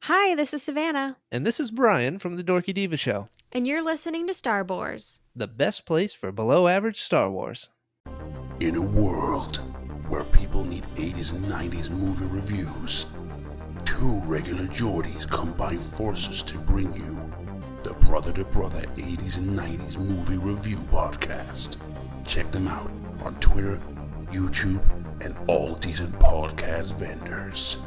Hi, this is Savannah, And this is Brian from the Dorky Diva Show, and you're listening to Star Wars. the best place for below average Star Wars. In a world where people need 80s and 90s movie reviews, two regular Geordies combine forces to bring you the Brother to Brother 80s and 90s movie review podcast. Check them out on Twitter, YouTube, and all decent podcast vendors.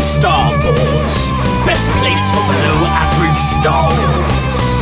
Star Wars, best place for below average Star Wars.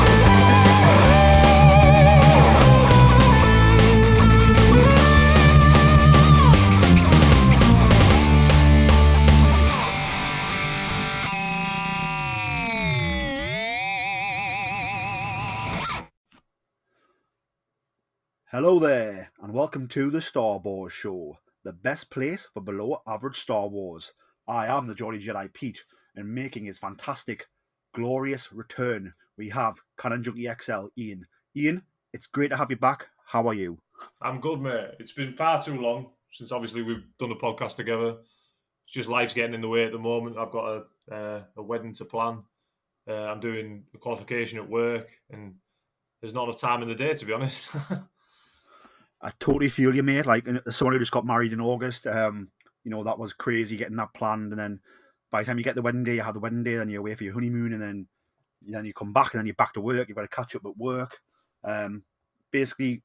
Hello there, and welcome to the Star Wars Show, the best place for below average Star Wars. I am the Geordie Jedi Pete, and making his fantastic, glorious return, we have Canon Junkie XL, Iain. Iain, it's great to have you back. How are you? I'm good, mate. It's been far too long since obviously we've done a podcast together. It's just life's getting in the way at the moment. I've got a wedding to plan. I'm doing a qualification at work, and there's not enough time in the day, to be honest. I totally feel you, mate. Like, as someone who just got married in August, that was crazy getting that planned, and then by the time you get the wedding day, you have the wedding day, then you're away for your honeymoon, and then you come back, and then you're back to work. You've got to catch up at work. Basically,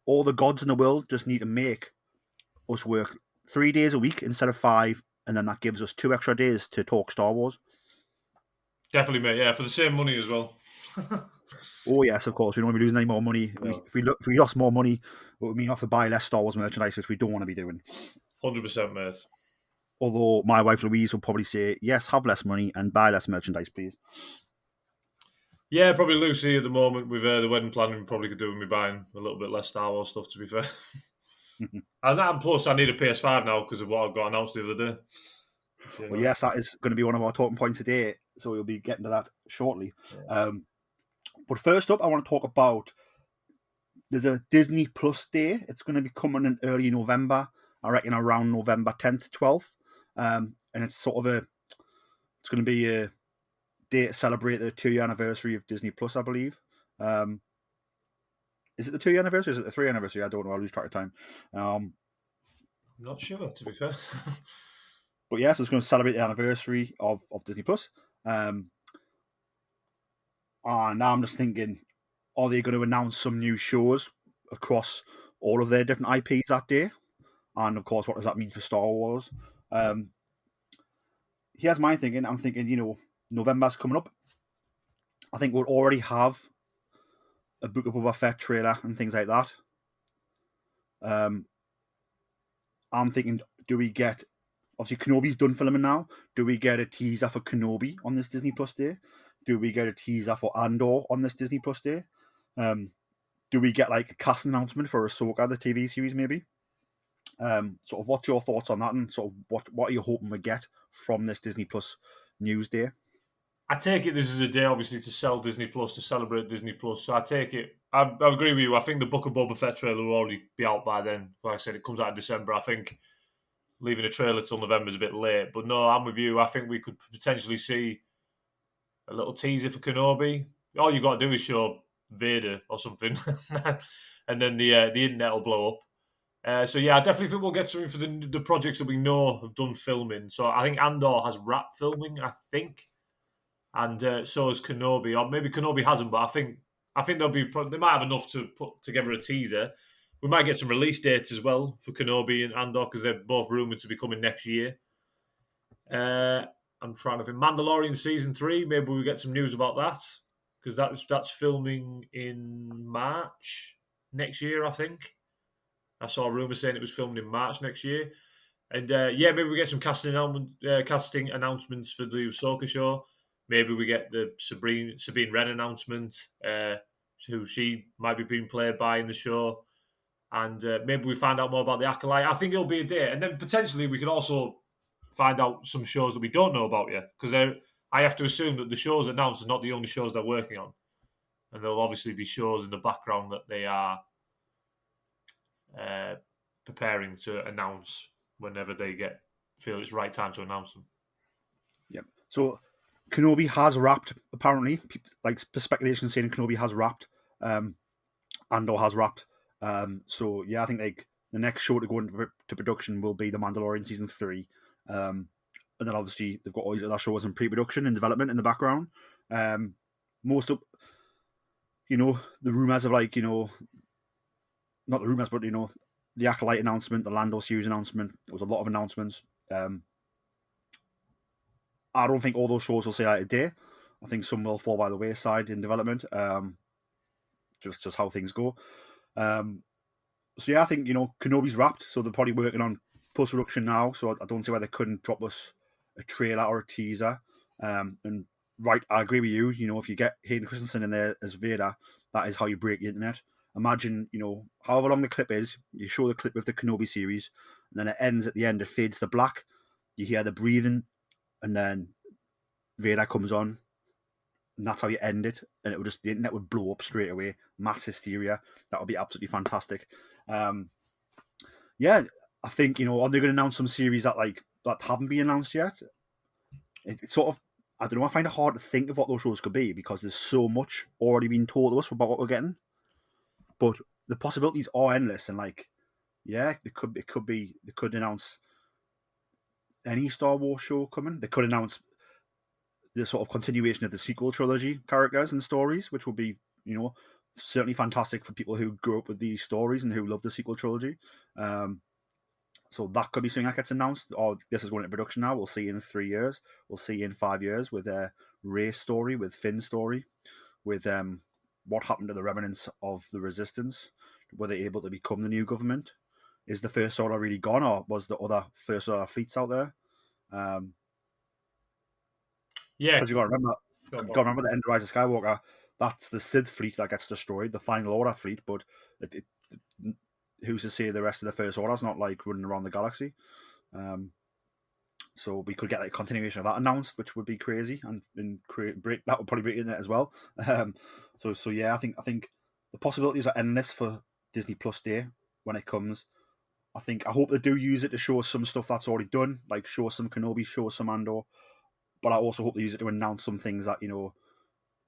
all the gods in the world just need to make us work 3 days a week instead of 5, and then that gives us 2 extra days to talk Star Wars. Definitely, mate. Yeah, for the same money as well. Oh yes, of course. We don't want to be losing any more money. No. If we lost more money, it would mean we have to buy less Star Wars merchandise, which we don't want to be doing. 100%, mate. Although my wife Louise will probably say, yes, have less money and buy less merchandise, please. Yeah, probably Lucy at the moment with the wedding planning probably could do with me buying a little bit less Star Wars stuff, to be fair. And plus, I need a PS5 now because of what I got announced the other day. So, well, yes, that is going to be one of our talking points today, so we'll be getting to that shortly. Yeah. But first up, I want to talk about, there's a Disney Plus Day. It's going to be coming in early November, I reckon around November 10th, 12th. And it's it's going to be a day to celebrate the 2-year anniversary of Disney Plus, I believe. Is it the 2-year anniversary or is it the 3-year anniversary? I don't know, I lose track of time. I'm not sure, to be fair. But yes, it's going to celebrate the anniversary of Disney Plus. And now I'm just thinking, are they going to announce some new shows across all of their different IPs that day? And of course, what does that mean for Star Wars? Here's my thinking. I'm thinking, November's coming up. I think we'll already have a Book of Boba Fett trailer and things like that. I'm thinking, do we get... Obviously, Kenobi's done filming now. Do we get a teaser for Kenobi on this Disney Plus Day? Do we get a teaser for Andor on this Disney Plus Day? Do we get like a cast announcement for Ahsoka, the TV series, maybe? Sort of, what's your thoughts on that, and sort of what are you hoping we get from this Disney Plus News Day? I take it this is a day, obviously, to sell Disney Plus, to celebrate Disney Plus. So I take it, I agree with you. I think the Book of Boba Fett trailer will already be out by then. Like I said, it comes out in December. I think leaving a trailer till November is a bit late. But no, I'm with you. I think we could potentially see a little teaser for Kenobi. All you got to do is show Vader or something, and then the internet will blow up. So yeah, I definitely think we'll get something for the projects that we know have done filming. So I think Andor has wrapped filming, I think, and so has Kenobi, or maybe Kenobi hasn't. But I think they might have enough to put together a teaser. We might get some release dates as well for Kenobi and Andor because they're both rumored to be coming next year. I'm trying to think. Mandalorian Season 3, maybe we get some news about that because that's filming in March next year, I think. I saw a rumour saying it was filmed in March next year. And maybe we get some casting announcements for the Ahsoka show. Maybe we get the Sabine Wren announcement, who she might be being played by in the show. And maybe we find out more about the Acolyte. I think it'll be a day. And then potentially we could also find out some shows that we don't know about yet. Because I have to assume that the shows announced are not the only shows they're working on, and there'll obviously be shows in the background that they are preparing to announce whenever they feel it's right time to announce them. Yep. So Kenobi has wrapped, apparently. Like speculation saying Kenobi has wrapped. Andor has wrapped. So yeah, I think like the next show to go into production will be The Mandalorian season 3. And then obviously they've got all these other shows in pre-production and development in the background. Most of, the rumours of like, not the rumours, but the Acolyte announcement, the Lando series announcement. There was a lot of announcements. I don't think all those shows will see light of day. I think some will fall by the wayside in development. Just how things go. So yeah, I think Kenobi's wrapped, so they're probably working on post production now. So I don't see why they couldn't drop us a trailer or a teaser. And right, I agree with you. If you get Hayden Christensen in there as Vader, that is how you break the internet. Imagine, however long the clip is, you show the clip with the Kenobi series, and then it ends at the end. It fades to black. You hear the breathing, and then Vader comes on, and that's how you end it. And the internet would blow up straight away. Mass hysteria. That would be absolutely fantastic. Yeah, I think are they going to announce some series that haven't been announced yet? It's sort of, I don't know. I find it hard to think of what those shows could be because there's so much already been told to us about what we're getting. But the possibilities are endless, and they could announce any Star Wars show coming. They could announce the sort of continuation of the sequel trilogy characters and stories, which would be, certainly fantastic for people who grew up with these stories and who love the sequel trilogy. So that could be something that gets announced, or this is going into production now. We'll see in 3 years. We'll see in 5 years with Rey's story, with Finn's story, with what happened to the remnants of the Resistance. Were they able to become the new government? Is the First Order really gone, or was the other First Order fleets out there? Yeah, because you got to remember the end of Rise of Skywalker. That's the Sith fleet that gets destroyed, the Final Order fleet. But who's to say the rest of the First Order's not running around the galaxy? So we could get a continuation of that announced, which would be crazy, and that would probably break the internet as well. So yeah, I think the possibilities are endless for Disney Plus Day when it comes. I hope they do use it to show us some stuff that's already done, like show us some Kenobi, show us some Andor. But I also hope they use it to announce some things that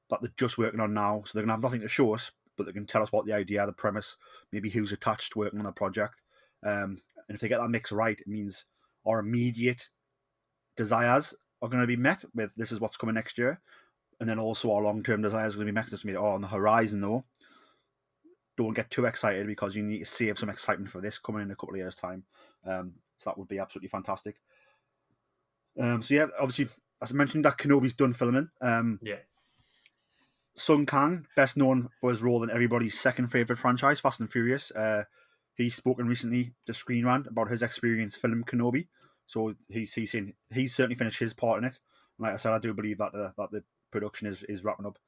that they're just working on now. So they're gonna have nothing to show us, but they can tell us what the idea, the premise, maybe who's attached working on the project. And if they get that mix right, it means our immediate desires are going to be met with this is what's coming next year, and then also our long-term desires are going to be met. Just on the horizon, though. Don't get too excited because you need to save some excitement for this coming in a couple of years' time. So that would be absolutely fantastic. So yeah, obviously, as I mentioned, that Kenobi's done filming. Yeah. Sung Kang, best known for his role in everybody's second favourite franchise, Fast and Furious. He's spoken recently to Screen Rant about his experience filming Kenobi. So he's saying he's certainly finished his part in it. And like I said, I do believe that the production is wrapping up.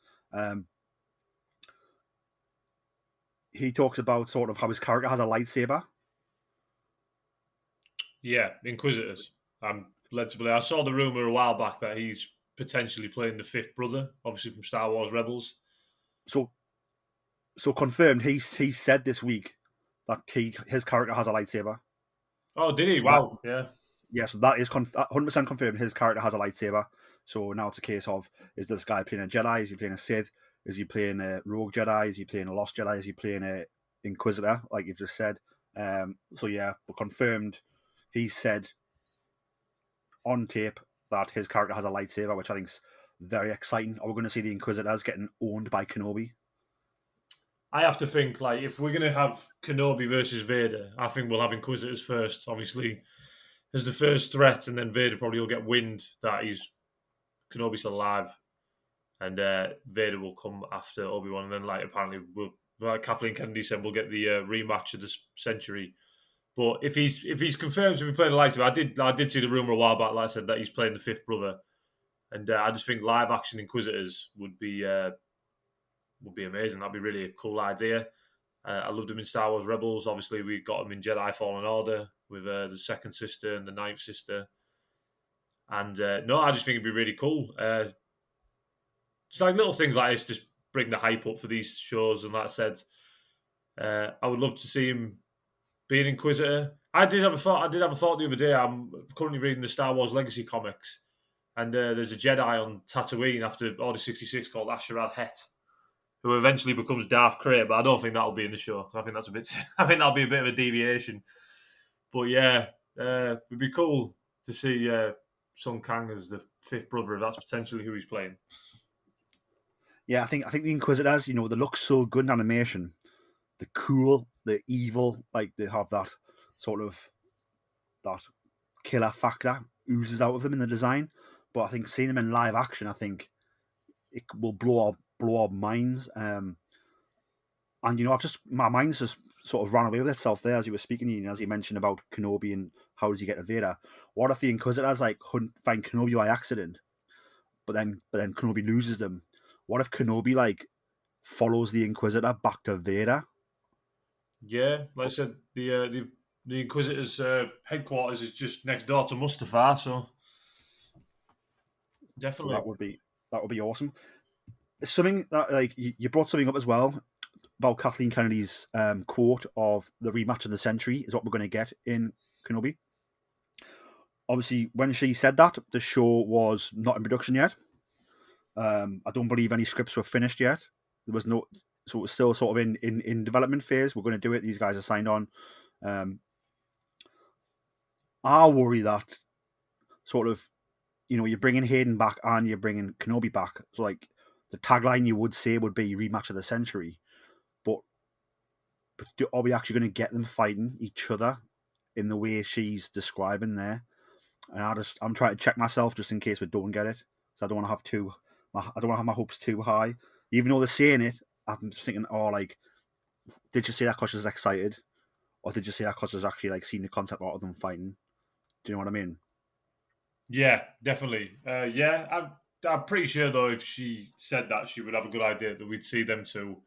He talks about sort of how his character has a lightsaber. Yeah, Inquisitors. I'm led to believe. I saw the rumor a while back that he's potentially playing the fifth brother, obviously from Star Wars Rebels. So confirmed. He said this week that his character has a lightsaber. Oh, did he? So wow. Yeah. Yeah, so that is 100% confirmed. His character has a lightsaber. So now it's a case of, is this guy playing a Jedi? Is he playing a Sith? Is he playing a Rogue Jedi? Is he playing a Lost Jedi? Is he playing a Inquisitor, like you've just said? So yeah, but confirmed. He said on tape that his character has a lightsaber, which I think is very exciting. Are we going to see the Inquisitors getting owned by Kenobi? I have to think, if we're going to have Kenobi versus Vader, I think we'll have Inquisitors first, obviously, as the first threat, and then Vader probably will get wind that Kenobi's still alive, and Vader will come after Obi-Wan, and then, apparently, Kathleen Kennedy said, we'll get the rematch of the century. But if he's confirmed to be playing the lightsaber, I did see the rumor a while back, like I said, that he's playing the fifth brother, and I just think live action Inquisitors would be amazing. That'd be really a cool idea. I loved him in Star Wars Rebels. Obviously, we got him in Jedi Fallen Order with the second sister and the ninth sister. And no, I just think it'd be really cool. Just like little things like this, just bring the hype up for these shows. And like I said, I would love to see him be an Inquisitor. I did have a thought the other day. I'm currently reading the Star Wars Legacy comics, and there's a Jedi on Tatooine after Order 66 called Asherad Het, who eventually becomes Darth Krayt. But I don't think that'll be in the show. I think that's a bit. I think that'll be a bit of a deviation. But yeah, it'd be cool to see Sun Kang as the fifth brother, if that's potentially who he's playing. Yeah, I think the Inquisitors, they look so good in animation. The cool, the evil, like they have that sort of that killer factor oozes out of them in the design. But I think seeing them in live action, I think it will blow our minds. And my mind's just sort of ran away with itself there as you were speaking, Ian, as you mentioned about Kenobi and how does he get to Vader. What if the Inquisitors find Kenobi by accident, but then Kenobi loses them? What if Kenobi follows the Inquisitor back to Vader? Yeah, like I said, the Inquisitor's headquarters is just next door to Mustafar, so definitely So that would be awesome. Something that you brought something up as well about Kathleen Kennedy's quote of the rematch of the century is what we're going to get in Kenobi. Obviously, when she said that, the show was not in production yet. I don't believe any scripts were finished yet. There was no, so it was still sort of in development phase. We're going to do it. These guys are signed on. I worry that sort of, you're bringing Hayden back and you're bringing Kenobi back. So the tagline you would say would be rematch of the century, but are we actually going to get them fighting each other in the way she's describing there? And I'm trying to check myself just in case we don't get it. So I don't want to have my hopes too high. Even though they're saying it, I'm just thinking, did you say that because she's excited, or did you say that because she's actually seen the concept art of them fighting? Do you know what I mean? Yeah, definitely. I'm pretty sure though, if she said that, she would have a good idea that we'd see them two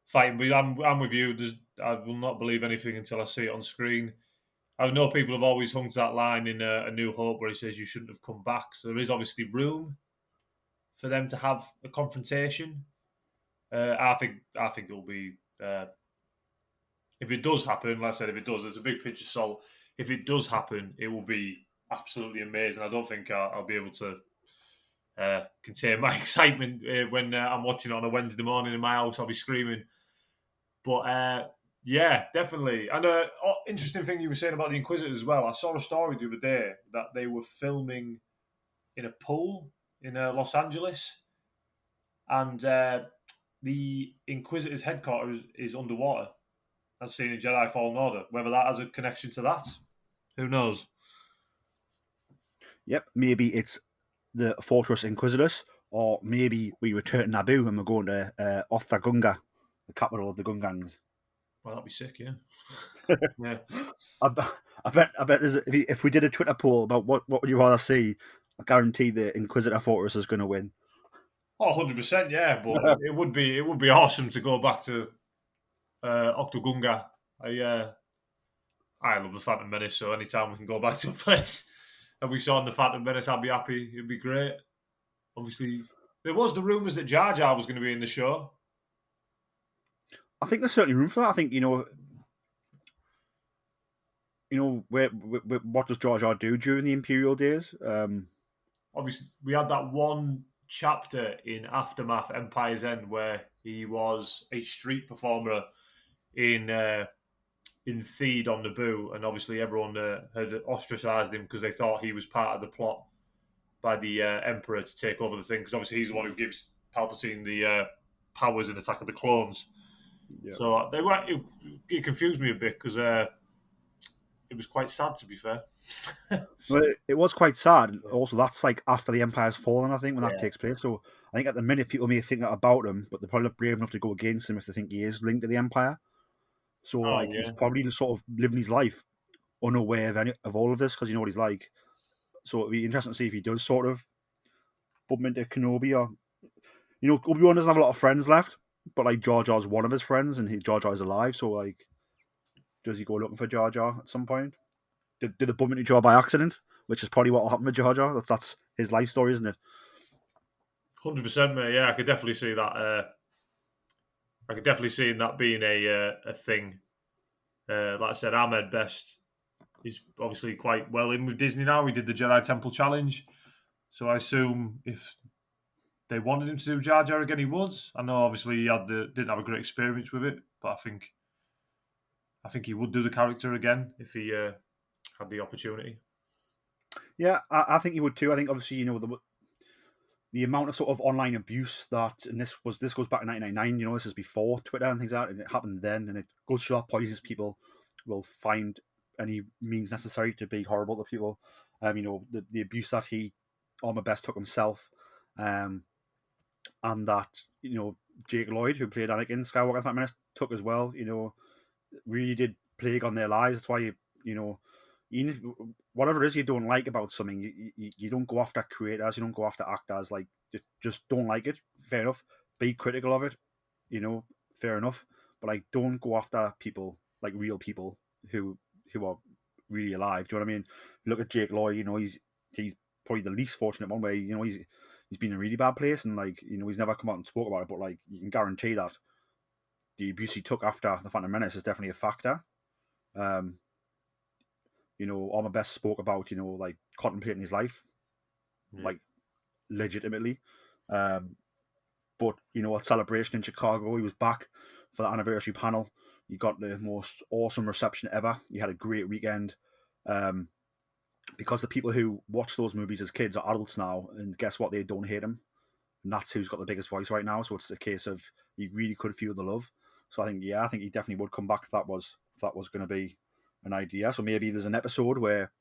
fighting. But I'm with you. I will not believe anything until I see it on screen. I know people have always hung to that line in A New Hope where he says you shouldn't have come back. So there is obviously room for them to have a confrontation. I think it'll be if it does happen. Like I said, if it does, there's a big pinch of salt. If it does happen, it will be absolutely amazing. I don't think I'll be able to contain my excitement when I'm watching it on a Wednesday morning in my house. I'll be screaming. But yeah, definitely. And interesting thing you were saying about the Inquisitors as well. I saw a story the other day that they were filming in a pool in Los Angeles, and the Inquisitor's headquarters is underwater, as seen in Jedi Fallen Order. Whether that has a connection to that, who knows? Yep, maybe it's the Fortress Inquisitus, or maybe we return to Naboo and we're going to Gunga, the capital of the Gungans. Well, that'd be sick, yeah. Yeah. I bet if we did a Twitter poll about what would you rather see, I guarantee the Inquisitor Fortress is going to win. Oh, 100%, yeah. But it would be awesome to go back to Octogunga. I love the Phantom Menace, so anytime we can go back to a place and we saw in the Phantom Menace, I'd be happy. It'd be great. Obviously, there was the rumours that Jar Jar was going to be in the show. I think there's certainly room for that. I think what does Jar Jar do during the Imperial days? Obviously, we had that one chapter in Aftermath Empire's End where he was a street performer in Theed on Naboo, and obviously everyone had ostracised him because they thought he was part of the plot by the Emperor to take over the thing, because obviously he's the one who gives Palpatine the powers in Attack of the Clones. Yeah. So it confused me a bit because it was quite sad, to be fair. Well, it was quite sad. Also, that's after the Empire's fallen, I think, when that takes place. So I think at the minute people may think that about him, but they're probably not brave enough to go against him if they think he is linked to the Empire. So he's probably just sort of living his life unaware of all of this, because you know what he's like. So it'd be interesting to see if he does sort of bump into Kenobi, or Obi-Wan doesn't have a lot of friends left, but Jar Jar's one of his friends, and Jar Jar's alive. So does he go looking for Jar Jar at some point? Did they bump into each other by accident which is probably what will happen with Jar Jar. That's his life story, isn't it? 100%, mate. Yeah, I could definitely see that. I could definitely see that being a thing. Like I said, Ahmed Best is obviously quite well in with Disney now. He did the Jedi Temple Challenge, so I assume if they wanted him to do Jar Jar again, he would. I know obviously he didn't have a great experience with it, but I think he would do the character again if he had the opportunity. Yeah, I think he would too. I think obviously the amount of sort of online abuse that, and this goes back to 1999. This is before Twitter and things like that, and it happened then, and it goes to show how poisonous people will find any means necessary to be horrible to people. The abuse that Ahmed Best took himself, and that Jake Lloyd, who played Anakin Skywalker in that minute, took as well. Really did plague on their lives. That's why even if, whatever it is you don't like about something, you don't go after creators, you don't go after actors. Like, just don't like it. Fair enough. Be critical of it. Fair enough. But like, don't go after people, like real people who are really alive. Do you know what I mean? Look at Jake Lloyd. He's probably the least fortunate one where he's been in a really bad place, and like he's never come out and spoke about it. But like, you can guarantee that the abuse he took after the Phantom Menace is definitely a factor. Ahmed Best spoke about, like contemplating his life, like legitimately. But, at Celebration in Chicago, he was back for the anniversary panel. He got the most awesome reception ever. He had a great weekend. Because the people who watch those movies as kids are adults now, and guess what? They don't hate him. And that's who's got the biggest voice right now. So it's a case of he really could feel the love. So I think he definitely would come back if that was going to be an idea. So maybe there's an episode where,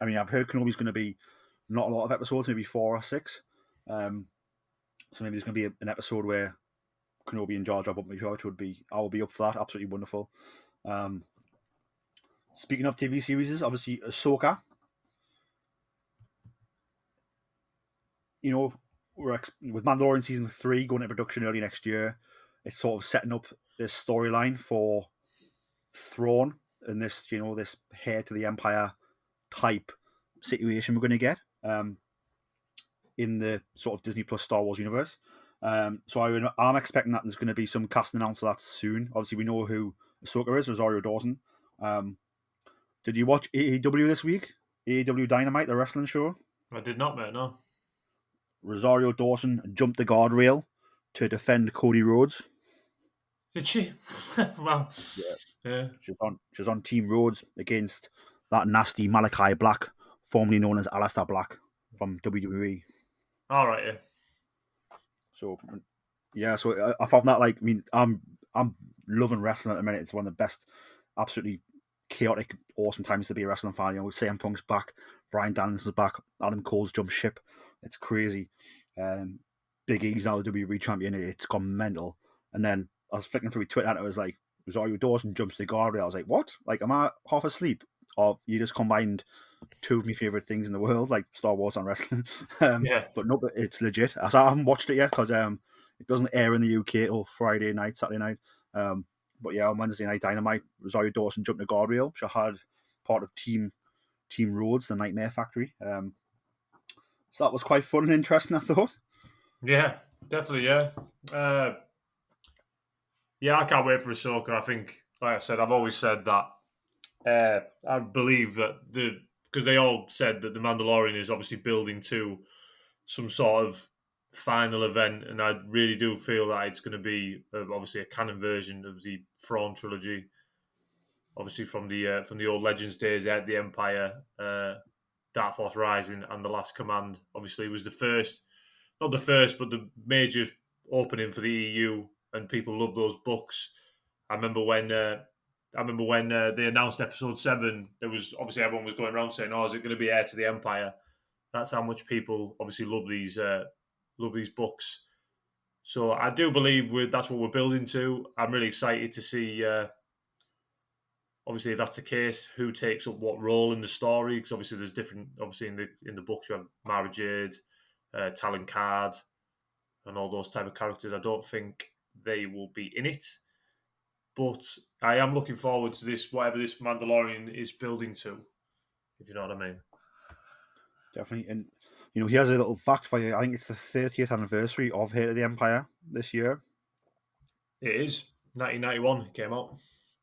I've heard Kenobi's going to be not a lot of episodes, maybe 4 or 6. So maybe there's going to be an episode where Kenobi and Jar Jar bump each other, which I will be up for that. Absolutely wonderful. Speaking of TV series, obviously Ahsoka. With Mandalorian season 3 going into production early next year, it's sort of setting up this storyline for Thrawn and this heir to the Empire type situation we're going to get in the sort of Disney Plus Star Wars universe. So I'm expecting that there's going to be some casting announced for that soon. Obviously, we know who Ahsoka is, Rosario Dawson. Did you watch AEW this week? AEW Dynamite, the wrestling show? I did not, mate, no. Rosario Dawson jumped the guardrail to defend Cody Rhodes. Did she? Wow. Yeah. She's on Team Rhodes against that nasty Malachi Black, formerly known as Aleister Black from WWE. All right, yeah. So I found that I'm loving wrestling at the minute. It's one of the best, absolutely chaotic, awesome times to be a wrestling fan. CM Punk's back, Bryan Danielson's back, Adam Cole's jumped ship. It's crazy. Big E's now the WWE champion. It's gone mental. And then I was flicking through Twitter and it was like, Rosario Dawson jumps the guardrail. I was like, what? Like, am I half asleep? Or you just combined two of my favourite things in the world, like Star Wars and wrestling. Yeah. But no, it's legit. I haven't watched it yet because it doesn't air in the UK till Friday night, Saturday night. But yeah, on Wednesday night Dynamite, Rosario Dawson jumped the guardrail. She had part of Team Rhodes, the Nightmare Factory. So that was quite fun and interesting, I thought. Yeah, definitely, yeah. I can't wait for Ahsoka. I think, like I said, I've always said that I believe that because they all said that the Mandalorian is obviously building to some sort of final event, and I really do feel that it's going to be obviously a canon version of the Thrawn trilogy, obviously from the old Legends days, the Empire, Dark Force Rising, and The Last Command. Obviously, it was not the first, but the major opening for the EU, and people love those books. I remember when they announced Episode 7, there was obviously everyone was going around saying, "Oh, is it going to be Heir to the Empire?" That's how much people obviously love these books. So I do believe that's what we're building to. I'm really excited to see, obviously, if that's the case, who takes up what role in the story. Because obviously there's different, obviously in the books you have Mara Jade, Talon Card, and all those type of characters. I don't think they will be in it. But I am looking forward to this, whatever this Mandalorian is building to, if you know what I mean. definitely. And here's a little fact for you. I think it's the 30th anniversary of Heir to the Empire this year. It is 1991. It came out.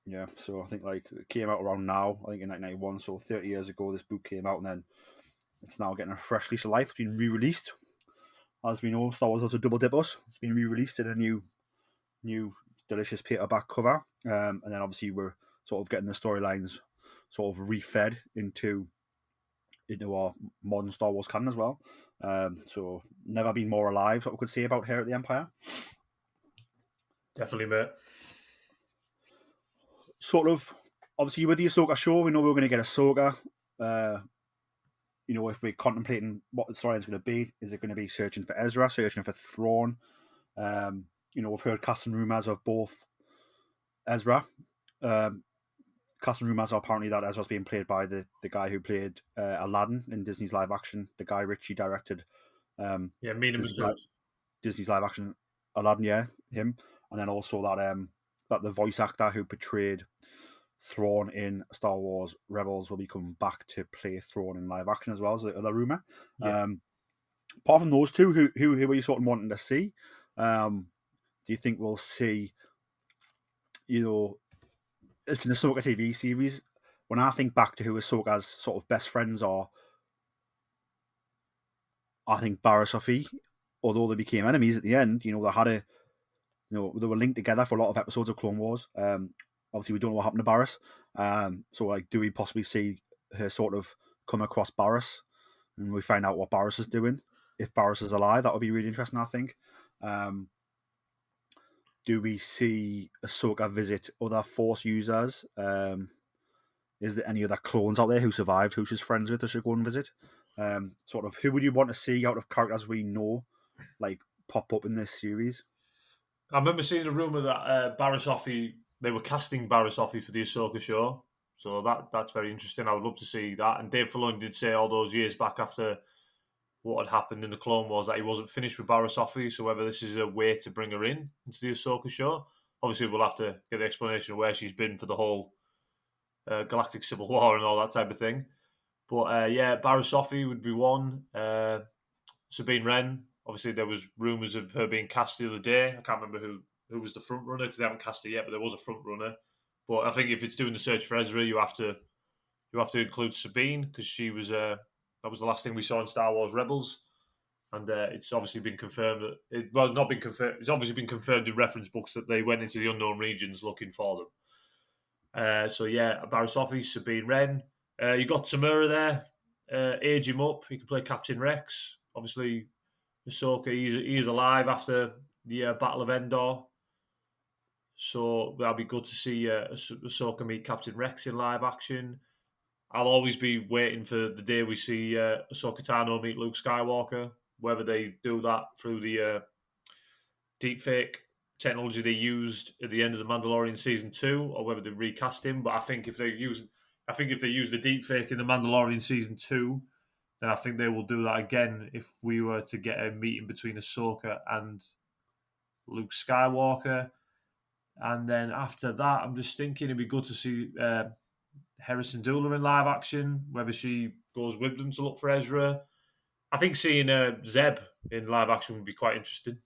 Yeah, so I think like it came out around now. I think in 1991, so 30 years ago, this book came out, and then it's now getting a fresh lease of life. It's been re-released, as we know. Star Wars also double dip us. It's been re-released in a new delicious paperback cover, and then obviously we're sort of getting the storylines sort of refed into our modern Star Wars canon as well. So never been more alive. What we could say about Heir at the Empire. Definitely, mate. Sort of, obviously with the Ahsoka show, we know we're going to get Ahsoka. If we're contemplating what the storyline's going to be, is it going to be searching for Ezra, searching for Thrawn? We've heard casting rumours of both Ezra. Casting rumours are apparently that Ezra's being played by the guy who played Aladdin in Disney's live action. The guy Ritchie directed. Disney's live action Aladdin, yeah, him. And then also that the voice actor who portrayed Thrawn in Star Wars Rebels will be coming back to play Thrawn in live action as well, as the other rumour. Yeah. Apart from those two, who are you sort of wanting to see? Do you think we'll see, it's an Ahsoka TV series. When I think back to who Ahsoka's sort of best friends are, I think Barriss Offee, although they became enemies at the end, they had they were linked together for a lot of episodes of Clone Wars. Obviously, we don't know what happened to Barriss. So, like, do we possibly see her sort of come across Barriss and we find out what Barriss is doing? If Barriss is alive, that would be really interesting, I think. Do we see Ahsoka visit other Force users? Is there any other clones out there who survived, who she's friends with, or should go and visit? Sort of, who would you want to see out of characters we know, like, pop up in this series? I remember seeing a rumour that Barriss Offee, they were casting Barriss Offee for the Ahsoka show. So that's very interesting. I would love to see that. And Dave Filoni did say all those years back after what had happened in the Clone Wars that he wasn't finished with Barriss Offee. So whether this is a way to bring her into the Ahsoka show, obviously we'll have to get the explanation of where she's been for the whole Galactic Civil War and all that type of thing. But Barriss Offee would be one. Sabine Wren. Obviously, there was rumours of her being cast the other day. I can't remember who was the front runner because they haven't cast her yet, but there was a front runner. But I think if it's doing the search for Ezra, you have to include Sabine because she was that was the last thing we saw in Star Wars Rebels, and it's obviously been confirmed not been confirmed. It's obviously been confirmed in reference books that they went into the unknown regions looking for them. Barriss Offee, Sabine Wren. You got Tamura there. Age him up. He can play Captain Rex. Obviously, Ahsoka, he's alive after the Battle of Endor. So that'll be good to see Ahsoka meet Captain Rex in live action. I'll always be waiting for the day we see Ahsoka Tano meet Luke Skywalker, whether they do that through the deepfake technology they used at the end of The Mandalorian Season 2, or whether they recast him. But I think if they use the deepfake in The Mandalorian Season 2, then I think they will do that again if we were to get a meeting between Ahsoka and Luke Skywalker. And then after that, I'm just thinking it'd be good to see Hera Syndulla in live action, whether she goes with them to look for Ezra. I think seeing Zeb in live action would be quite interesting.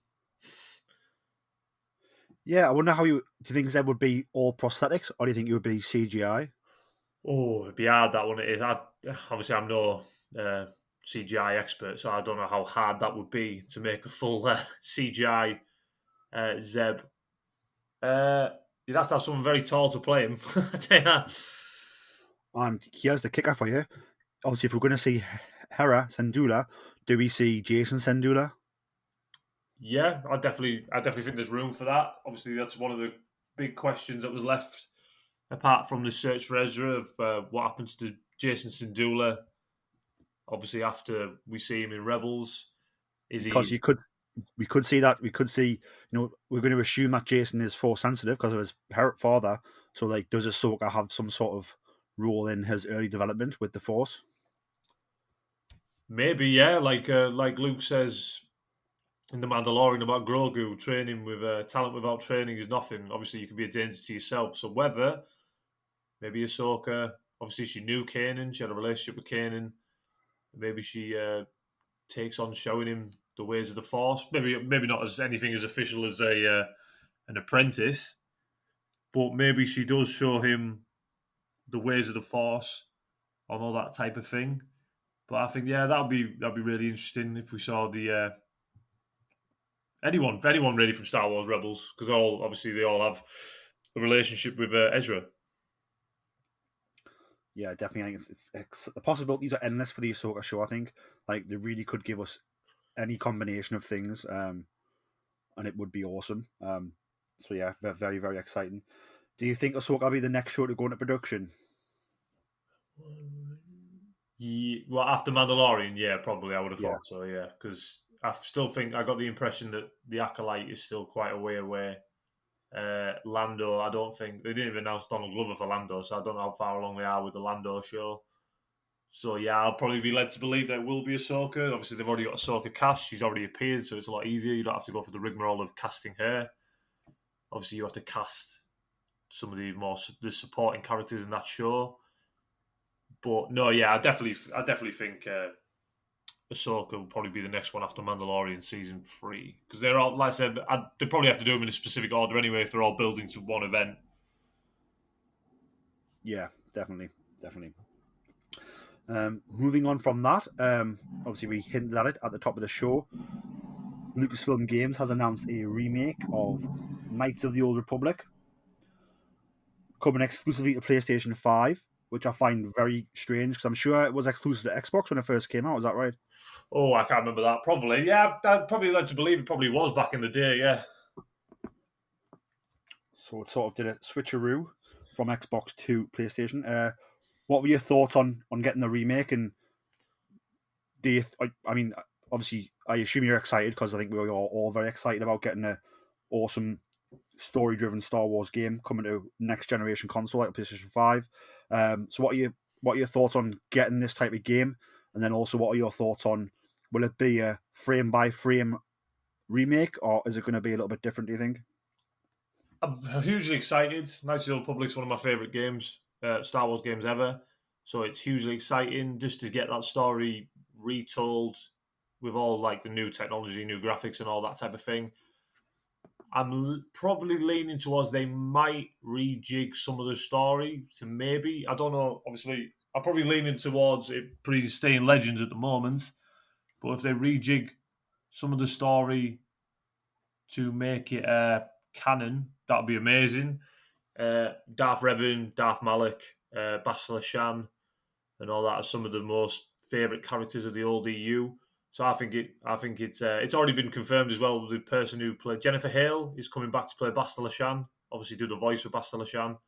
Yeah, I wonder do you think Zeb would be all prosthetics, or do you think it would be CGI? Oh, it'd be hard, that one. Obviously, I'm no CGI expert, so I don't know how hard that would be to make a full CGI Zeb. You'd have to have someone very tall to play him. I tell you that. And here's the kicker for you. Obviously, if we're going to see Hera Syndulla, do we see Jason Syndulla? Yeah, I definitely think there's room for that. Obviously, that's one of the big questions that was left, apart from the search for Ezra, of what happens to Jason Syndulla. Obviously, after we see him in Rebels, because we could see that. We could see, we're going to assume that Jason is Force sensitive because of his father. So, like, does Ahsoka have some sort of role in his early development with the Force? Maybe, yeah. Like Luke says in The Mandalorian about Grogu, training with talent without training is nothing. Obviously, you can be a danger to yourself. So whether maybe Ahsoka, obviously she knew Kanan, she had a relationship with Kanan. Maybe she takes on showing him the ways of the Force. Maybe not as anything as official as an apprentice, but maybe she does show him the ways of the Force and all that type of thing. But I think that'd be really interesting if we saw the anyone really from Star Wars Rebels, because they all have a relationship with Ezra. Yeah, definitely. I think the possibilities are endless for the Ahsoka show. I think like they really could give us any combination of things, and it would be awesome. So yeah, very very exciting. Do you think Ahsoka will be the next show to go into production? Yeah, well, after Mandalorian, yeah, probably I would have Yeah. thought so. Yeah, because I still think I got the impression that the Acolyte is still quite a way away. Lando, I don't think they didn't even announce Donald Glover for Lando, so I don't know how far along they are with the Lando show. So yeah, I'll probably be led to believe that it will be Ahsoka. Obviously, they've already got Ahsoka cast; she's already appeared, so it's a lot easier. You don't have to go for the rigmarole of casting her. Obviously, you have to cast some of the supporting characters in that show. But no, yeah, I definitely think Ahsoka will probably be the next one after Mandalorian season 3, because they're all, like I said, they probably have to do them in a specific order anyway if they're all building to one event. Yeah, definitely. Moving on from that, obviously we hinted at it at the top of the show. Lucasfilm Games has announced a remake of Knights of the Old Republic, coming exclusively to PlayStation 5, which I find very strange because I'm sure it was exclusive to Xbox when it first came out. Is that right? Oh, I can't remember that. Probably, yeah. I'd probably led to believe it probably was back in the day. Yeah. So it sort of did a switcheroo from Xbox to PlayStation. What were your thoughts on getting the remake? And do you? I mean, obviously, I assume you're excited because I think we're all very excited about getting a awesome story-driven Star Wars game coming to next generation console like PlayStation 5. So what are your thoughts on getting this type of game? And then also, what are your thoughts on, will it be a frame by frame remake, or is it going to be a little bit different, do you think? I'm hugely excited. Knights of the Old Republic's one of my favourite games, Star Wars games ever. So it's hugely exciting just to get that story retold with all like the new technology, new graphics, and all that type of thing. I'm probably leaning towards they might rejig some of the story to maybe, I don't know, obviously, I'm probably leaning towards it pretty staying Legends at the moment. But if they rejig some of the story to make it canon, that'd be amazing. Darth Revan, Darth Malak, Bastila Shan, and all that are some of the most favourite characters of the old EU. So I think it's already been confirmed as well. The person who played Jennifer Hale is coming back to play Bastila Shan. Obviously, do the voice for Bastila Shan.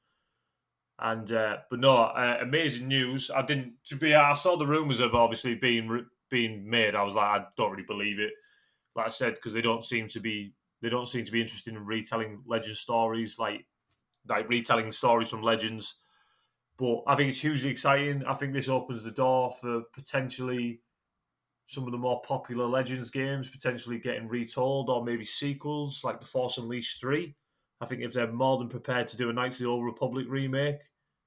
And but no, amazing news. I saw the rumours of obviously being made. I was like, I don't really believe it. Like I said, because they don't seem to be interested in retelling legend stories, like retelling stories from Legends. But I think it's hugely exciting. I think this opens the door for potentially some of the more popular Legends games potentially getting retold, or maybe sequels like The Force Unleashed 3. I think if they're more than prepared to do a Knights of the Old Republic remake,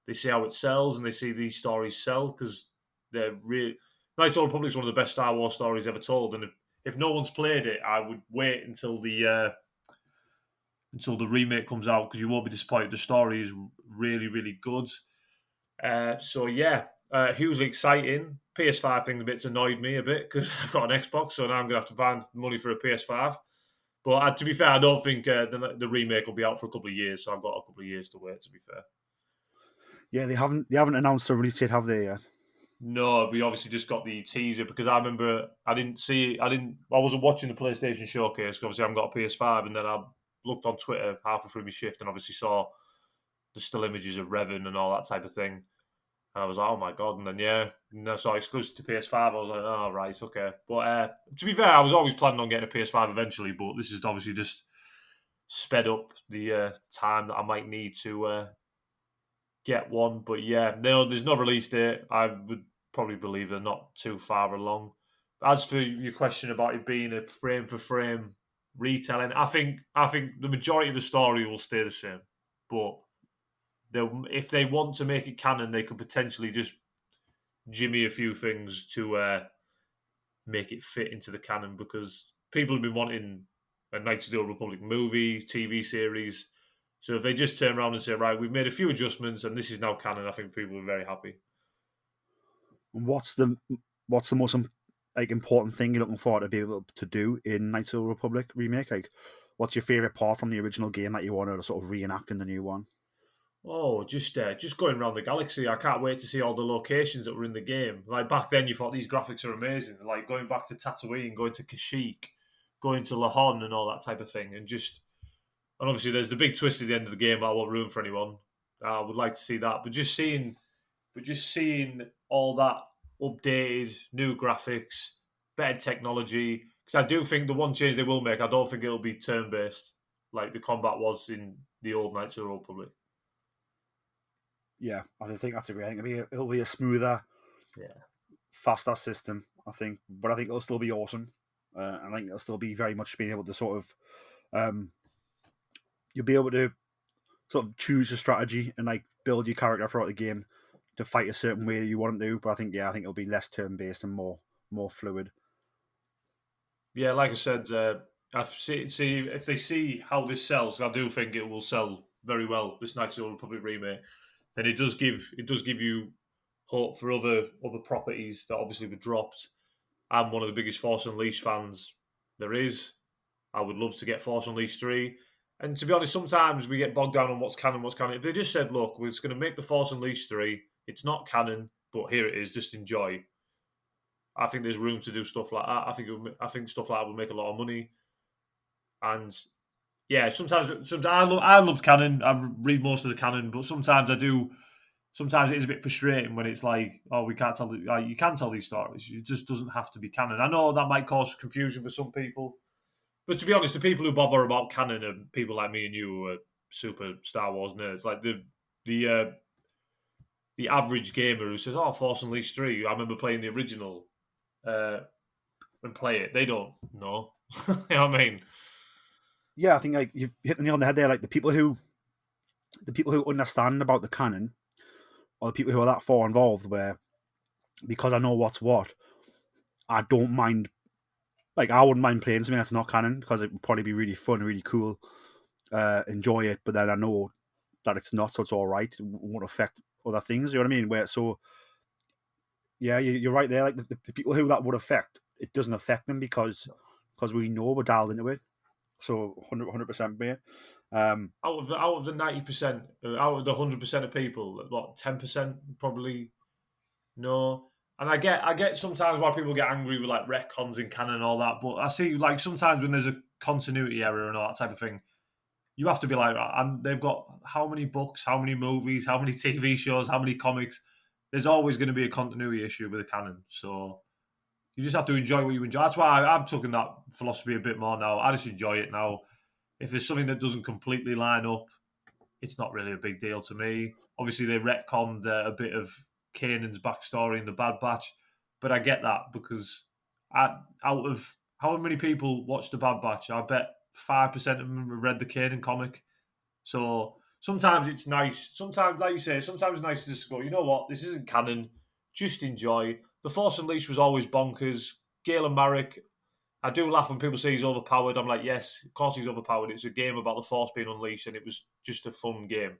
they see how it sells and they see these stories sell, because they're really... Knights of the Old Republic is one of the best Star Wars stories ever told, and if no one's played it, I would wait until the remake comes out, because you won't be disappointed. The story is really, really good. So yeah, hugely exciting. PS5 thing, the bits annoyed me a bit because I've got an Xbox, so now I'm going to have to find money for a PS5. But to be fair, I don't think the remake will be out for a couple of years, so I've got a couple of years to wait, to be fair. Yeah, they haven't announced a release date, have they yet? No, we obviously just got the teaser, because I remember I wasn't watching the PlayStation showcase, because obviously I haven't got a PS5, and then I looked on Twitter halfway through my shift and obviously saw the still images of Revan and all that type of thing. And I was like, oh my God. And then, and I saw exclusive to PS5. I was like, oh, right, okay. But to be fair, I was always planning on getting a PS5 eventually, but this is obviously just sped up the time that I might need to get one. But yeah, no, there's no release date. I would probably believe they're not too far along. As for your question about it being a frame-for-frame retelling, I think the majority of the story will stay the same. But if they want to make it canon, they could potentially just jimmy a few things to make it fit into the canon, because people have been wanting a Knights of the Old Republic movie, TV series. So if they just turn around and say, right, we've made a few adjustments and this is now canon, I think people are very happy. What's the most important thing you're looking forward to be able to do in Knights of the Republic remake? Like, what's your favorite part from the original game that you want to sort of reenact in the new one? Oh, just going around the galaxy. I can't wait to see all the locations that were in the game. Like back then, you thought these graphics are amazing. Like going back to Tatooine, going to Kashyyyk, going to Lahon, and all that type of thing. And obviously, there's the big twist at the end of the game. But I won't ruin for anyone. I would like to see that, but just seeing all that updated, new graphics, better technology. Because I do think the one change they will make, I don't think it'll be turn based like the combat was in the old Knights of the Republic. Yeah, I think that's a great thing. It'll be a smoother, faster system, I think. But I think it'll still be awesome. I think it'll still be very much being able to sort of, you'll be able to sort of choose a strategy and like build your character throughout the game to fight a certain way you want them to. But I think it'll be less turn based and more fluid. Yeah, like I said, see if they see how this sells, I do think it will sell very well. This Knights of the Old Republic remake. Then it does give you hope for other properties that obviously were dropped. I'm one of the biggest Force Unleashed fans there is. I would love to get Force Unleashed 3. And to be honest, sometimes we get bogged down on what's canon. If they just said, look, we're just going to make the Force Unleashed 3, it's not canon, but here it is, just enjoy. I think there's room to do stuff like that. I think stuff like that will make a lot of money. And yeah, sometimes I love canon. I read most of the canon, but sometimes I do. Sometimes it is a bit frustrating when it's like, oh, we can't tell. You can tell these stories. It just doesn't have to be canon. I know that might cause confusion for some people, but to be honest, the people who bother about canon are people like me and you who are super Star Wars nerds. Like the average gamer who says, "Oh, Force Unleashed 3." I remember playing the original and play it. They don't know. You know what I mean? Yeah, I think like you've hit the nail on the head there. Like the people who understand about the canon, or the people who are that far involved, where because I know what's what, I don't mind. Like I wouldn't mind playing something that's not canon because it would probably be really fun, really cool, enjoy it. But then I know that it's not, so it's all right. It won't affect other things. You know what I mean? Where so, yeah, you're right there. Like the people who that would affect, it doesn't affect them because we know we're dialed into it. So 100%, mate. Out of the 90%, out of the 100% of people, what 10% probably no. And I get sometimes why people get angry with like retcons in canon and all that, but I see like sometimes when there's a continuity error and all that type of thing, you have to be like, and they've got how many books, how many movies, how many TV shows, how many comics. There's always going to be a continuity issue with the canon, so you just have to enjoy what you enjoy. That's why I've taken that philosophy a bit more now. I just enjoy it now. If there's something that doesn't completely line up, it's not really a big deal to me. Obviously, they retconned a bit of Kanan's backstory in the Bad Batch, but I get that because out of how many people watched the Bad Batch, I bet 5% of them read the Kanan comic. So sometimes it's nice. Sometimes, like you say, sometimes it's nice to just go, you know what, this isn't canon. Just enjoy. The Force Unleashed was always bonkers. Galen Marek, I do laugh when people say he's overpowered. I'm like, yes, of course he's overpowered. It's a game about the Force being unleashed, and it was just a fun game.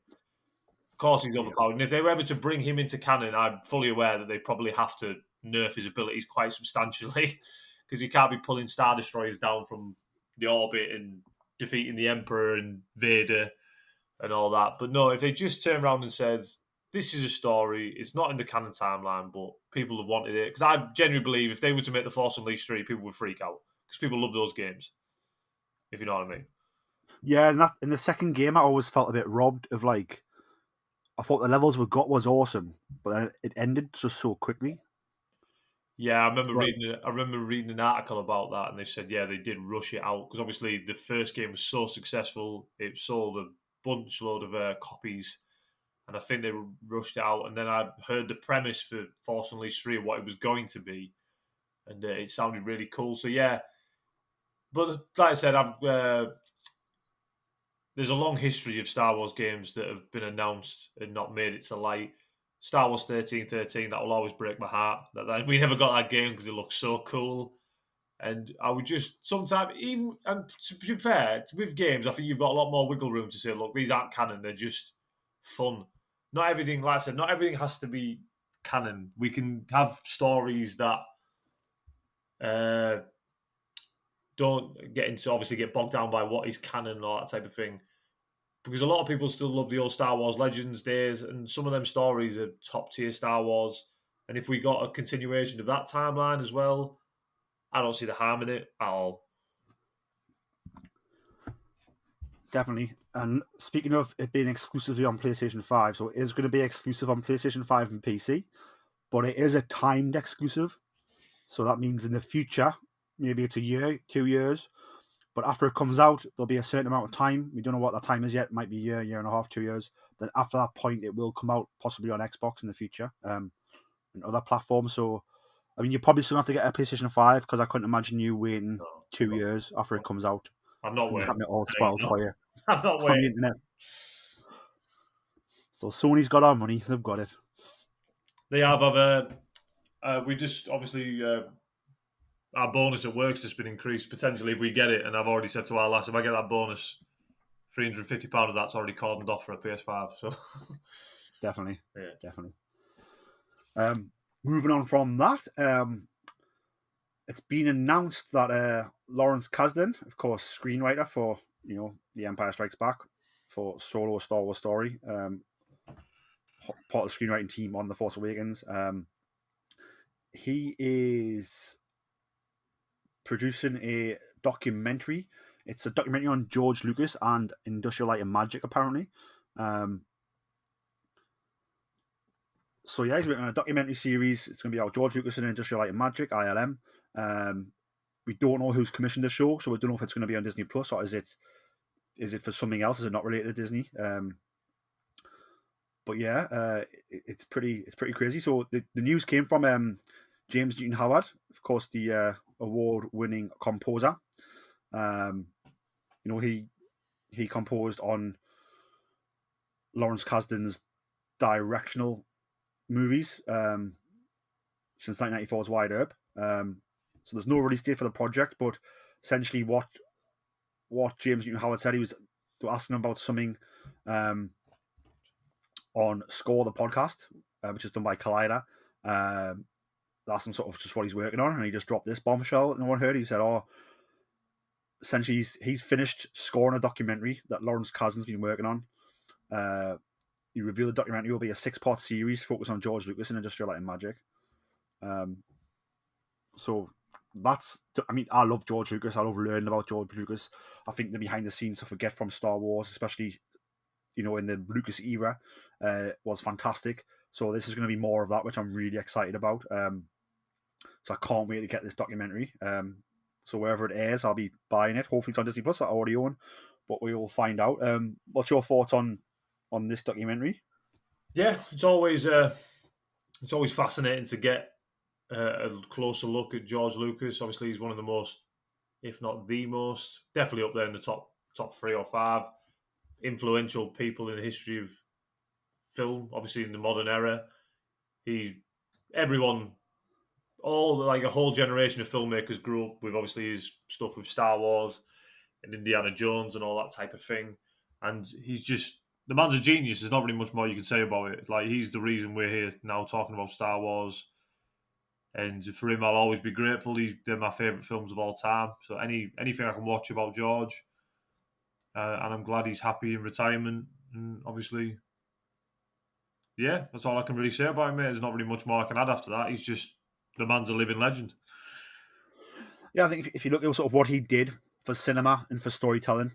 Of course he's overpowered. And if they were ever to bring him into canon, I'm fully aware that they probably have to nerf his abilities quite substantially because he can't be pulling Star Destroyers down from the orbit and defeating the Emperor and Vader and all that. But no, if they just turn around and said, this is a story, it's not in the canon timeline, but people have wanted it. Because I genuinely believe if they were to make the Force Unleashed 3, people would freak out. Because people love those games, if you know what I mean. Yeah, and in the second game, I always felt a bit robbed of like, I thought the levels we got was awesome, but then it ended just so quickly. Yeah, I remember reading an article about that, and they said, yeah, they did rush it out because obviously the first game was so successful, it sold a bunch load of copies, and I think they rushed it out. And then I heard the premise for Force Unleashed 3, what it was going to be, and it sounded really cool. So yeah, but like I said, there's a long history of Star Wars games that have been announced and not made it to light. Star Wars 1313, that will always break my heart. That we never got that game because it looks so cool. And I would just sometimes, even, and to be fair, with games, I think you've got a lot more wiggle room to say, look, these aren't canon, they're just fun. Not everything, like I said, not everything has to be canon. We can have stories that don't get bogged down by what is canon or that type of thing. Because a lot of people still love the old Star Wars Legends days, and some of them stories are top tier Star Wars. And if we got a continuation of that timeline as well, I don't see the harm in it at all. Definitely. And speaking of it being exclusively on PlayStation 5, so it is going to be exclusive on PlayStation 5 and PC, but it is a timed exclusive. So that means in the future, maybe it's a year, 2 years, but after it comes out, there'll be a certain amount of time. We don't know what that time is yet. It might be a year and a half, 2 years. Then after that point, it will come out possibly on Xbox in the future and other platforms. So, I mean, you probably still have to get a PlayStation 5 because I couldn't imagine you waiting 2 years after it comes out. I'm not waiting. Having it all spoiled for you. I'm not On the waiting. internet. So Sony's got our money. They've got it. They have. We just obviously our bonus at work's just been increased potentially if we get it. And I've already said to our lass, if I get that bonus, £350 of that's already cordoned off for a PS5. So definitely, yeah. Definitely. Moving on from that, it's been announced that Lawrence Kasdan, of course, screenwriter for The Empire Strikes Back, for Solo: A Star Wars Story, part of the screenwriting team on The Force Awakens. He is producing a documentary. It's a documentary on George Lucas and Industrial Light and Magic, apparently. So yeah, he's working on a documentary series. It's going to be about George Lucas and Industrial Light and Magic, ILM. We don't know who's commissioned the show, so we don't know if it's going to be on Disney Plus or is it for something else? Is it not related to Disney? But yeah, it's pretty crazy. So the news came from James Newton Howard, of course, the award-winning composer. He composed on Lawrence Kasdan's directional movies since 1994's Wide Earp. So there's no release date for the project, but essentially what James Newton Howard said, they were asking him about something on Score the podcast, which is done by Collider. Asked him sort of just what he's working on, and he just dropped this bombshell that no one heard. He said, essentially he's finished scoring a documentary that Lawrence Kasdan's been working on. He revealed the documentary will be a 6-part series focused on George Lucas and Industrial Light and Magic. So that's, I mean, I love George Lucas. I love learning about George Lucas. I think the behind the scenes stuff we get from Star Wars, especially in the Lucas era, was fantastic. So this is going to be more of that, which I'm really excited about. So I can't wait to get this documentary. So wherever it airs, I'll be buying it. Hopefully it's on Disney Plus. I already own, but we will find out. What's your thoughts on this documentary? Yeah, it's always fascinating to get a closer look at George Lucas. Obviously, he's one of the most, if not the most, definitely up there in the top 3 or 5 influential people in the history of film. Obviously, in the modern era, a whole generation of filmmakers grew up with obviously his stuff with Star Wars and Indiana Jones and all that type of thing. And the man's a genius. There's not really much more you can say about it. Like, he's the reason we're here now talking about Star Wars. And for him, I'll always be grateful. They're my favourite films of all time. So anything I can watch about George, and I'm glad he's happy in retirement. And obviously, yeah, that's all I can really say about him, mate. There's not really much more I can add after that. The man's a living legend. Yeah, I think if you look at sort of what he did for cinema and for storytelling,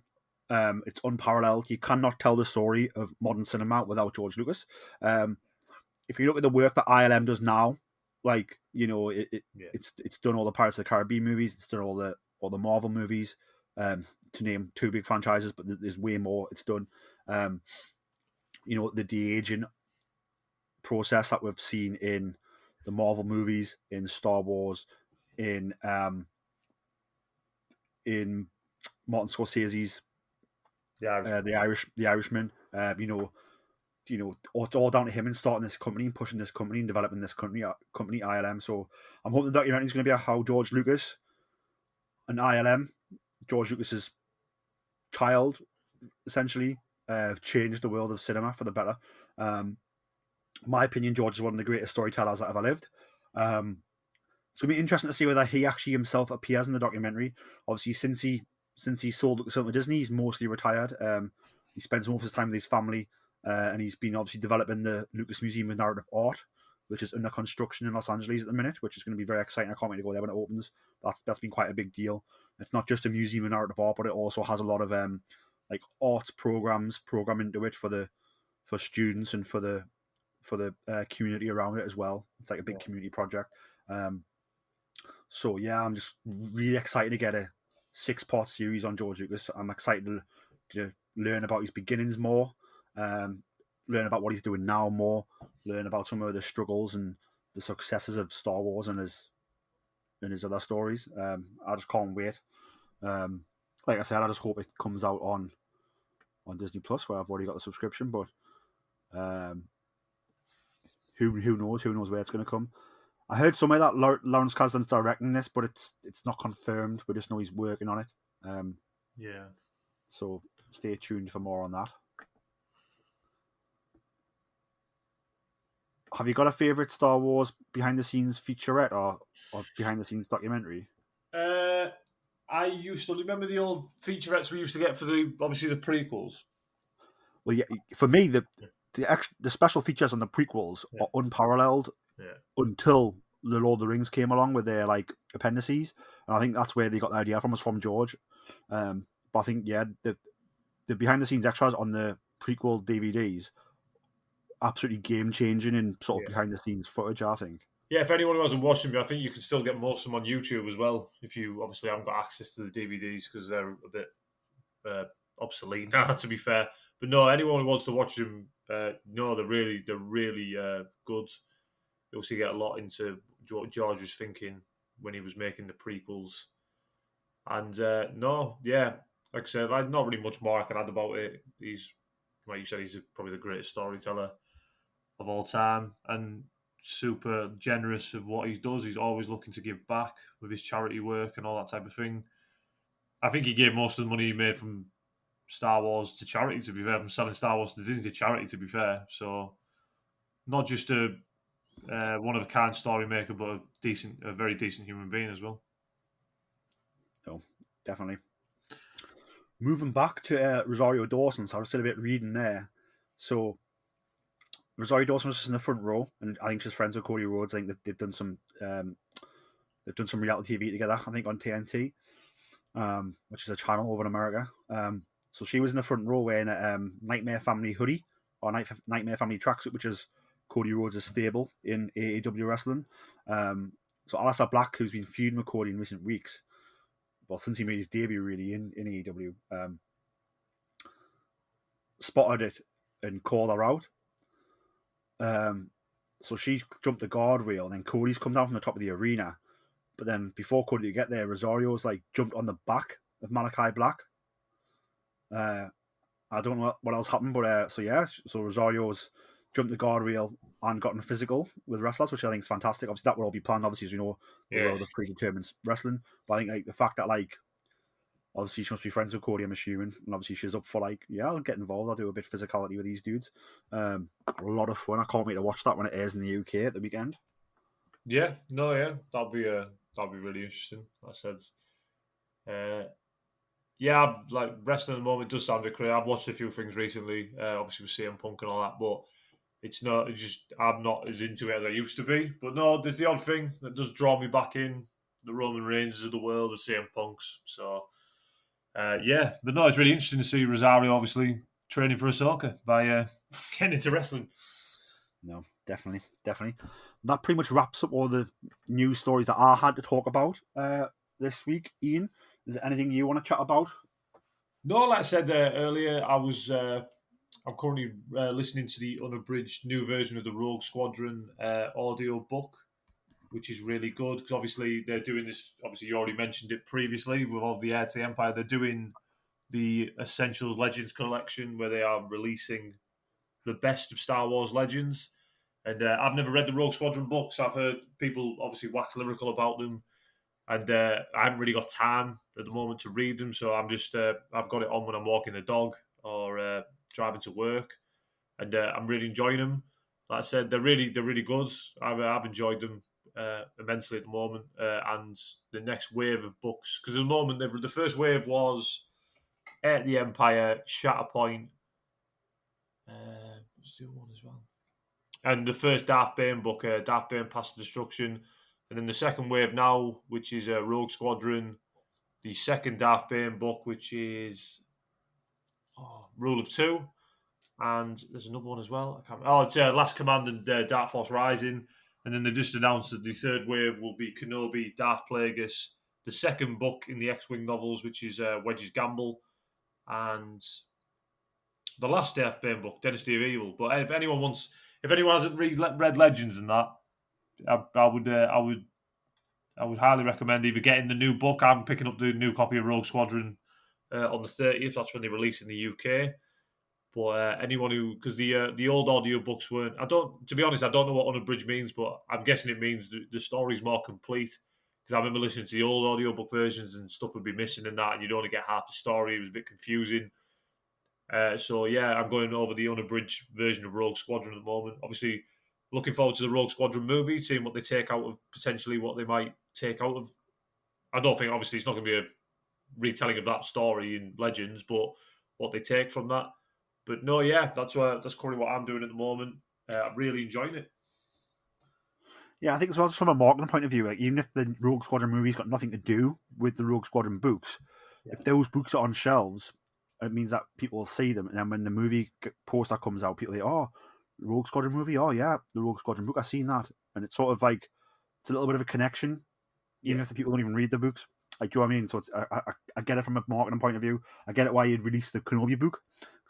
it's unparalleled. You cannot tell the story of modern cinema without George Lucas. If you look at the work that ILM does now, like, it's done all the Pirates of the Caribbean movies, it's done all the Marvel movies, to name 2 big franchises, but there's way more it's done. The de-aging process that we've seen in the Marvel movies, in Star Wars, in Martin Scorsese's The Irishman, the it's all down to him and starting this company and pushing this company and developing this company ILM. So I'm hoping the documentary is going to be about how George Lucas and ILM, George Lucas's child, essentially, changed the world of cinema for the better. My opinion, George is one of the greatest storytellers that ever lived. It's going to be interesting to see whether he actually himself appears in the documentary. Obviously, since he sold Lucasfilm to Disney, he's mostly retired. He spends most of his time with his family, and he's been obviously developing the Lucas Museum of Narrative Art, which is under construction in Los Angeles at the minute, which is going to be very exciting. I can't wait to go there when it opens. That's been quite a big deal. It's not just a museum of narrative art, but it also has a lot of like arts program into it for students and for the community around it as well. It's like a big community project. So yeah, I'm just really excited to get a 6-part series on George Lucas. I'm excited to learn about his beginnings more, learn about what he's doing now more, learn about some of the struggles and the successes of Star Wars and his other stories. I just can't wait. Like I said, I just hope it comes out on Disney Plus, where I've already got the subscription. But who knows? Who knows where it's going to come? I heard somewhere that Lawrence Kasdan's directing this, but it's not confirmed. We just know he's working on it. Yeah. So stay tuned for more on that. Have you got a favourite Star Wars behind-the-scenes featurette or behind-the-scenes documentary? I used to remember the old featurettes we used to get for obviously the prequels. Well, yeah, for me, the special features on the prequels are unparalleled until the Lord of the Rings came along with their like appendices, and I think that's where they got the idea from, was from George. But I think the behind-the-scenes extras on the prequel DVDs absolutely game-changing in sort of behind-the-scenes footage, I think. Yeah, if anyone who hasn't watched them, I think you can still get most of them on YouTube as well, if you obviously haven't got access to the DVDs, because they're a bit obsolete now, to be fair. But no, anyone who wants to watch them, no, they're really good. You also get a lot into what George was thinking when he was making the prequels. And like I said, not really much more I can add about it. He's, like you said, he's probably the greatest storyteller of all time, and super generous of what he does. He's always looking to give back with his charity work and all that type of thing. I think he gave most of the money he made from Star Wars to charity, to be fair, from selling Star Wars to Disney to charity, to be fair. So not just a one of a kind story maker, but a very decent human being as well. Oh, definitely. Moving back to Rosario Dawson, so I was still a bit reading there. So Rosario Dawson was just in the front row, and I think she's friends with Cody Rhodes. I think they've done some reality TV together. I think on TNT, which is a channel over in America. So she was in the front row wearing a Nightmare Family hoodie or Nightmare Family tracksuit, which is Cody Rhodes' stable in AEW wrestling. So Aleister Black, who's been feuding with Cody in recent weeks, well, since he made his debut really in AEW, spotted it and called her out. So she jumped the guardrail, and then Cody's come down from the top of the arena. But then before Cody could get there, Rosario's like jumped on the back of Malachi Black. I don't know what else happened, but so Rosario's jumped the guardrail and gotten physical with wrestlers, which I think is fantastic. Obviously, that would all be planned, obviously, as we know, the world of predetermined wrestling. But I think like the fact that like obviously she must be friends with Cody, I'm assuming, and obviously she's up for like, I'll get involved. I'll do a bit of physicality with these dudes. A lot of fun. I can't wait to watch that when it airs in the UK at the weekend. Yeah, that'll be really interesting. That said, like wrestling at the moment does sound a bit crazy. I've watched a few things recently, obviously with CM Punk and all that, but I'm not as into it as I used to be. But no, there's the odd thing that does draw me back in, the Roman Reigns of the world, the CM Punks. So but no, it's really interesting to see Rosario obviously training for Ahsoka by getting into wrestling. No, definitely. That pretty much wraps up all the news stories that I had to talk about this week. Ian, is there anything you want to chat about? No, like I said earlier, I'm currently listening to the unabridged new version of the Rogue Squadron audio book, which is really good because obviously they're doing this. Obviously, you already mentioned it previously with all the Heir to the Empire. They're doing the Essentials Legends collection where they are releasing the best of Star Wars Legends. And I've never read the Rogue Squadron books. I've heard people obviously wax lyrical about them, and I haven't really got time at the moment to read them. So I'm just I've got it on when I'm walking the dog or driving to work, and I'm really enjoying them. Like I said, they're really good. I've enjoyed them immensely at the moment, and the next wave of books, because at the moment the first wave was At the Empire, Shatterpoint. What's the other one as well? And the first Darth Bane book, Darth Bane Path to Destruction. And then the second wave now, which is Rogue Squadron. The second Darth Bane book, which is Rule of Two. And there's another one as well. It's Last Command and Dark Force Rising. And then they just announced that the third wave will be Kenobi, Darth Plagueis. The second book in the X-Wing novels, which is Wedge's Gamble. And the last Darth Bane book, Dynasty of Evil. But if anyone hasn't read Legends and that, I would highly recommend either getting the new book. I'm picking up the new copy of Rogue Squadron on the 30th. That's when they release in the UK. But anyone because the old audio books weren't. To be honest, I don't know what unabridged means, but I'm guessing it means the story's more complete. Because I remember listening to the old audiobook versions and stuff would be missing in that, and you'd only get half the story. It was a bit confusing. So yeah, I'm going over the unabridged version of Rogue Squadron at the moment. Obviously, looking forward to the Rogue Squadron movie, seeing what they take out of, potentially what they might take out of. I don't think, obviously, it's not going to be a retelling of that story in Legends, but what they take from that. But no, yeah, that's currently what I'm doing at the moment. I'm really enjoying it. Yeah, I think as well, just from a marketing point of view, like, even if the Rogue Squadron movie's got nothing to do with the Rogue Squadron books, if those books are on shelves, it means that people will see them. And then when the movie poster comes out, people are like, oh, the Rogue Squadron movie, oh yeah, the Rogue Squadron book, I've seen that. And it's sort of like, it's a little bit of a connection, even if the people don't even read the books. Like, do you know what I mean? So it's, I get it from a marketing point of view. I get it why you'd release the Kenobi book.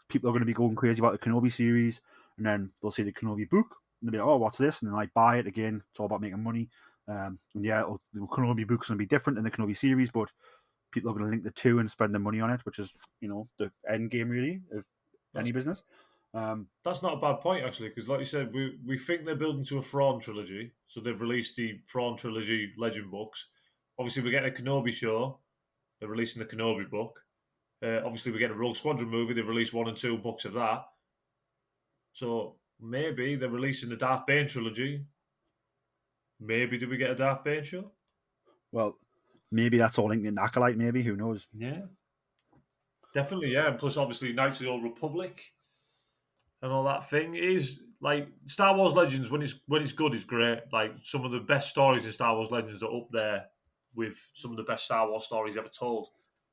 People are going to be going crazy about the Kenobi series, and then they'll see the Kenobi book, and they'll be like, oh, what's this? And then I buy it again. It's all about making money. And yeah, the Kenobi book's going to be different than the Kenobi series, but people are going to link the two and spend their money on it, which is, the end game, really, of any business. That's not a bad point, actually, because like you said, we think they're building to a Thrawn trilogy, so they've released the Thrawn trilogy legend books. Obviously, we're getting a Kenobi show. They're releasing the Kenobi book. Obviously, we get a Rogue Squadron movie. They've released 1 and 2 books of that. So maybe they're releasing the Darth Bane trilogy. Maybe do we get a Darth Bane show? Well, maybe that's all linked in Acolyte, maybe. Who knows? Yeah. Definitely, yeah. And plus, obviously, Knights of the Old Republic and all that thing is like Star Wars Legends. When it's good, it's great. Like some of the best stories in Star Wars Legends are up there with some of the best Star Wars stories ever told.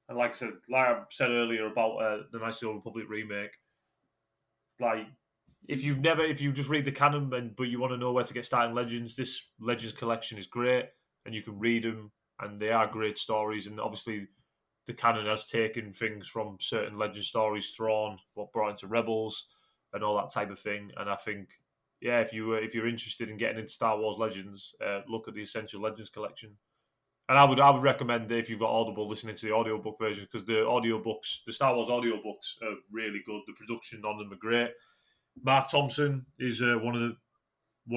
And like I said earlier about the Knights of the Old Republic remake, like if you just read the canon but you want to know where to get started in Legends, this Legends collection is great, and you can read them, and they are great stories. And obviously, the canon has taken things from certain Legend stories, Thrawn, what brought into Rebels, and all that type of thing. And I think, yeah, if you're interested in getting into Star Wars Legends, look at the Essential Legends collection. And I would recommend, if you've got Audible, listening to the audiobook versions, because the Star Wars audiobooks are really good. The production on them are great. Mark Thompson is one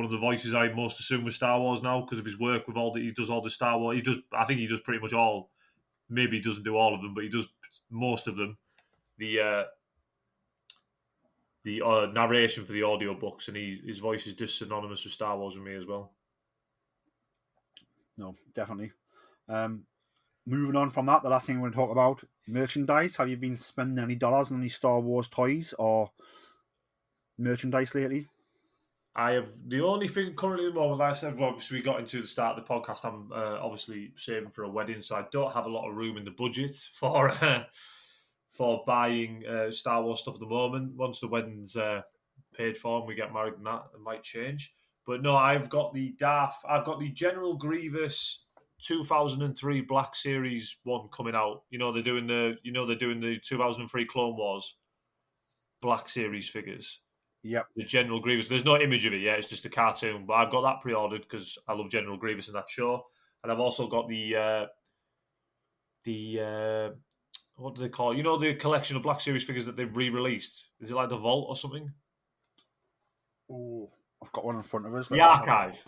of the voices I most assume with Star Wars now, because of his work with he does all the Star Wars. I think he does pretty much all. Maybe he doesn't do all of them, but he does most of them. The narration for the audiobooks, and his voice is just synonymous with Star Wars with me as well. No, definitely. Moving on from that, the last thing I want to talk about, merchandise. Have you been spending any dollars on any Star Wars toys or merchandise lately? I have the only thing currently at the moment, like I said, obviously we got into the start of the podcast, I'm obviously saving for a wedding, so I don't have a lot of room in the budget for buying Star Wars stuff at the moment. Once the wedding's paid for and we get married and that, it might change. But no, I've got the General Grievous 2003 Black Series one coming out. They're doing the 2003 Clone Wars Black Series figures. Yep. The General Grievous. There's no image of it yet. It's just a cartoon. But I've got that pre-ordered because I love General Grievous in that show. And I've also got the what do they call it? The collection of Black Series figures that they've re-released. Is it like the Vault or something? Oh, I've got one in front of us. The Archive.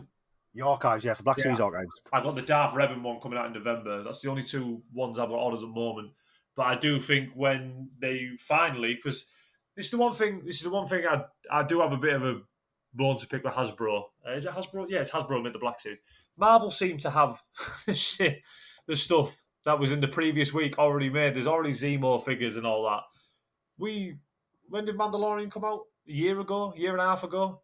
The Archives, yes, the Black Series Archives. I got the Darth Revan one coming out in November. That's the only two ones I've got orders at the moment. But I do think when they finally, because this is the one thing. I do have a bit of a bone to pick with Hasbro. Is it Hasbro? Yeah, it's Hasbro made the Black Series. Marvel seem to have the stuff that was in the previous week already made. There's already Zemo figures and all that. When did Mandalorian come out? A year and a half ago?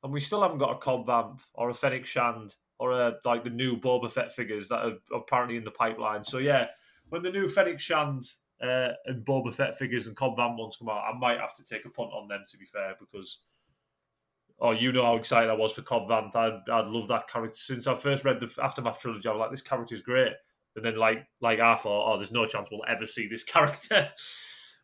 And we still haven't got a Cobb Vanth or a Fennec Shand or like the new Boba Fett figures that are apparently in the pipeline. So yeah, when the new Fennec Shand and Boba Fett figures and Cobb Vanth ones come out, I might have to take a punt on them, to be fair, because you know how excited I was for Cobb Vanth. I'd love that character. Since I first read the Aftermath trilogy, I was like, this character's great. And then like I thought, there's no chance we'll ever see this character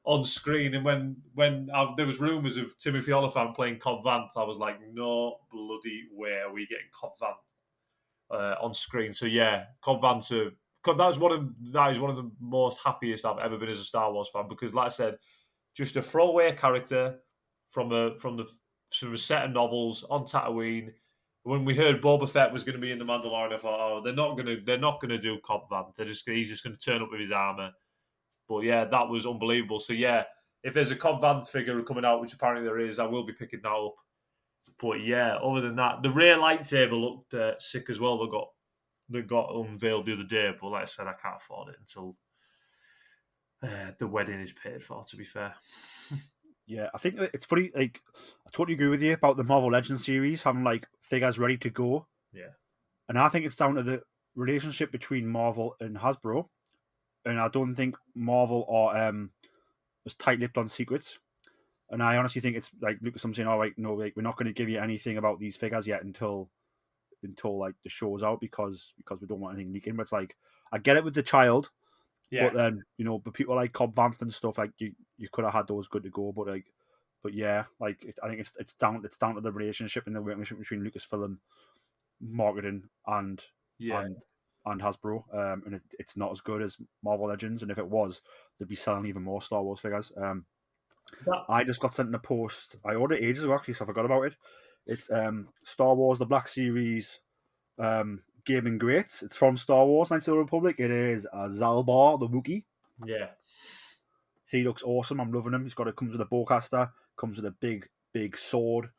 on screen. And when there was rumours of Timothy Olyphant playing Cobb Vanth, I was like, no bloody way are we getting Cobb Vanth on screen. So yeah, Cobb Vanth. That is one of the most happiest I've ever been as a Star Wars fan, because, like I said, just a throwaway character from a set of novels on Tatooine. When we heard Boba Fett was going to be in the Mandalorian, I thought, they're not going to do Cobb Vanth. He's just going to turn up with his armor. But yeah, that was unbelievable. So yeah, if there's a Cobb Vanth figure coming out, which apparently there is, I will be picking that up. But yeah, other than that, the rare lightsaber looked sick as well. They got unveiled the other day. But like I said, I can't afford it until the wedding is paid for, to be fair. Yeah, I think it's funny. Like, I totally agree with you about the Marvel Legends series having like figures ready to go. Yeah, and I think it's down to the relationship between Marvel and Hasbro, and I don't think Marvel are as tight-lipped on secrets. And I honestly think it's like Lucas saying, "All right, no, like we're not going to give you anything about these figures yet until like the show's out because we don't want anything leaking." But it's like, I get it with the child. yeah. But then, but people like Cobb Vanth and stuff, like you could have had those good to go. But yeah, like I think it's down to the relationship and the relationship between Lucasfilm marketing and Hasbro. And it's not as good as Marvel Legends. And if it was, they'd be selling even more Star Wars figures. I just got sent in a post. I ordered it ages ago actually, so I forgot about it. It's Star Wars the Black Series. Gaming Greats. It's from Star Wars Knights of the Republic. It is Zalbar the Wookiee. Yeah. He looks awesome. I'm loving him. Comes with a bowcaster, comes with a big sword.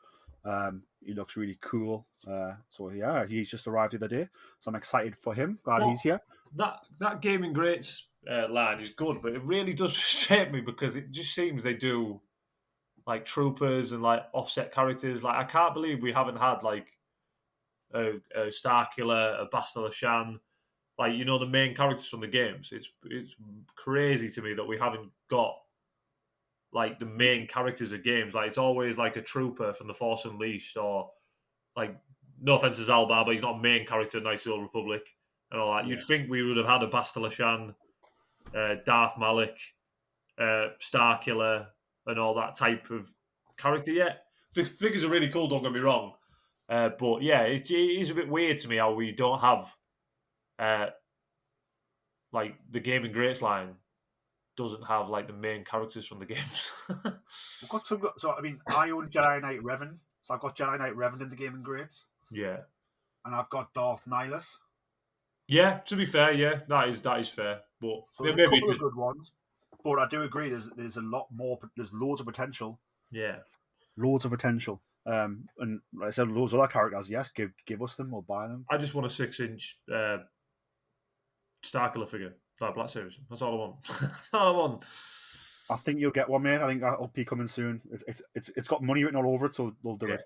He looks really cool. So yeah, he's just arrived the other day. So I'm excited for him. Glad he's here. That Gaming Greats line is good, but it really does frustrate me because it just seems they do like troopers and like offset characters. Like I can't believe we haven't had like a Starkiller, a Bastila Shan, like the main characters from the games. It's crazy to me that we haven't got like the main characters of games. Like it's always like a trooper from the Force Unleashed, or like, no offense to Zalbar, but he's not a main character in Knights of the Old Republic and all that. Yeah. You'd think we would have had a Bastila Shan, Darth Malik, Starkiller, and all that type of character. Yeah, the figures are really cool. Don't get me wrong. But yeah, it is a bit weird to me how we don't have like the Gaming Greats line doesn't have like the main characters from the games. We've got some. So I mean, I own Jedi Knight Revan, so I've got Jedi Knight Revan in the Gaming Greats. Yeah, and I've got Darth Nihilus. Yeah, to be fair, yeah, that is fair. But so there's a couple of good ones. But I do agree. There's a lot more. There's loads of potential. Yeah, loads of potential. And like I said, those other characters, yes, give us them, we'll buy them. I just want a 6-inch Starkiller figure for Black Series. That's all I want. That's all I want. I think you'll get one, mate. I think that'll be coming soon. It's got money written all over it, so they'll do it.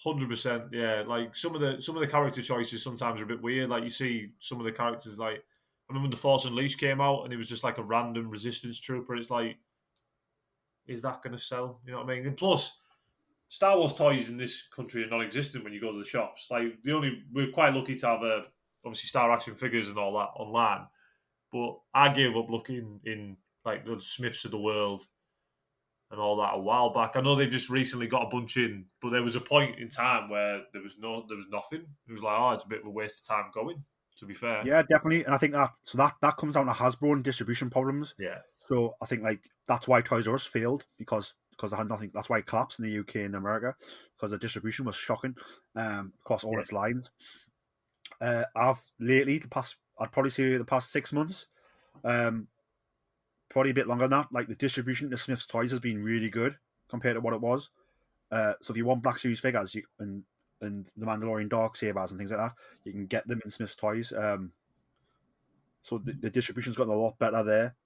100%. Yeah, like some of the character choices sometimes are a bit weird. Like you see some of the characters, like I remember when the Force Unleashed came out, and it was just like a random Resistance trooper. It's like, is that going to sell? You know what I mean? And plus, Star Wars toys in this country are non-existent when you go to the shops. Like we're quite lucky to have obviously Star Action figures and all that online. But I gave up looking in like the Smiths of the world and all that a while back. I know they've just recently got a bunch in, but there was a point in time where there was nothing. It was like, it's a bit of a waste of time going, to be fair. Yeah, definitely. And I think that comes down to Hasbro and distribution problems. Yeah. So I think like that's why Toys R Us failed, because because I had nothing. That's why it collapsed in the UK and America, because the distribution was shocking across all its lines. I've lately I'd probably say the past 6 months, probably a bit longer than that. Like the distribution to Smith's Toys has been really good compared to what it was. So if you want Black Series figures and the Mandalorian Dark Sabers and things like that, you can get them in Smith's Toys. So the distribution's gotten a lot better there.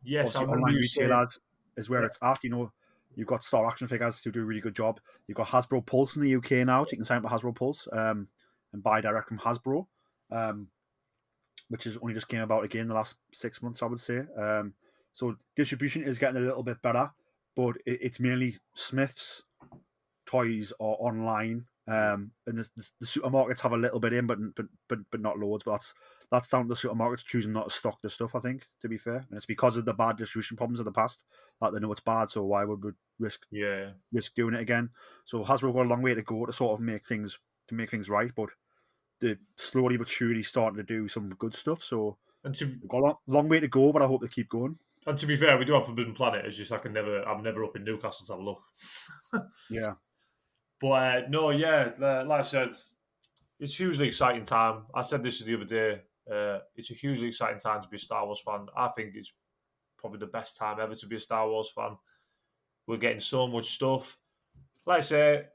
Yes, I obviously, remember online you saying. retailers is where it's at. You've got Star Action Figures who do a really good job. You've got Hasbro Pulse in the UK now. So you can sign up for Hasbro Pulse and buy direct from Hasbro, which has only just came about again the last 6 months, I would say. So distribution is getting a little bit better, but it's mainly Smith's Toys or online. And the supermarkets have a little bit in, but not loads. But that's down to the supermarkets choosing not to stock the stuff, I think, to be fair. And it's because of the bad distribution problems of the past that they know it's bad, so why would we risk doing it again? So Hasbro got a long way to go to sort of make things right, but they're slowly but surely starting to do some good stuff. So we've got a long way to go, but I hope they keep going. And to be fair, we do have Forbidden Planet. It's just I'm never up in Newcastle to have a look. Yeah. But like I said, it's a hugely exciting time. I said this the other day. It's a hugely exciting time to be a Star Wars fan. I think it's probably the best time ever to be a Star Wars fan. We're getting so much stuff. Like I say,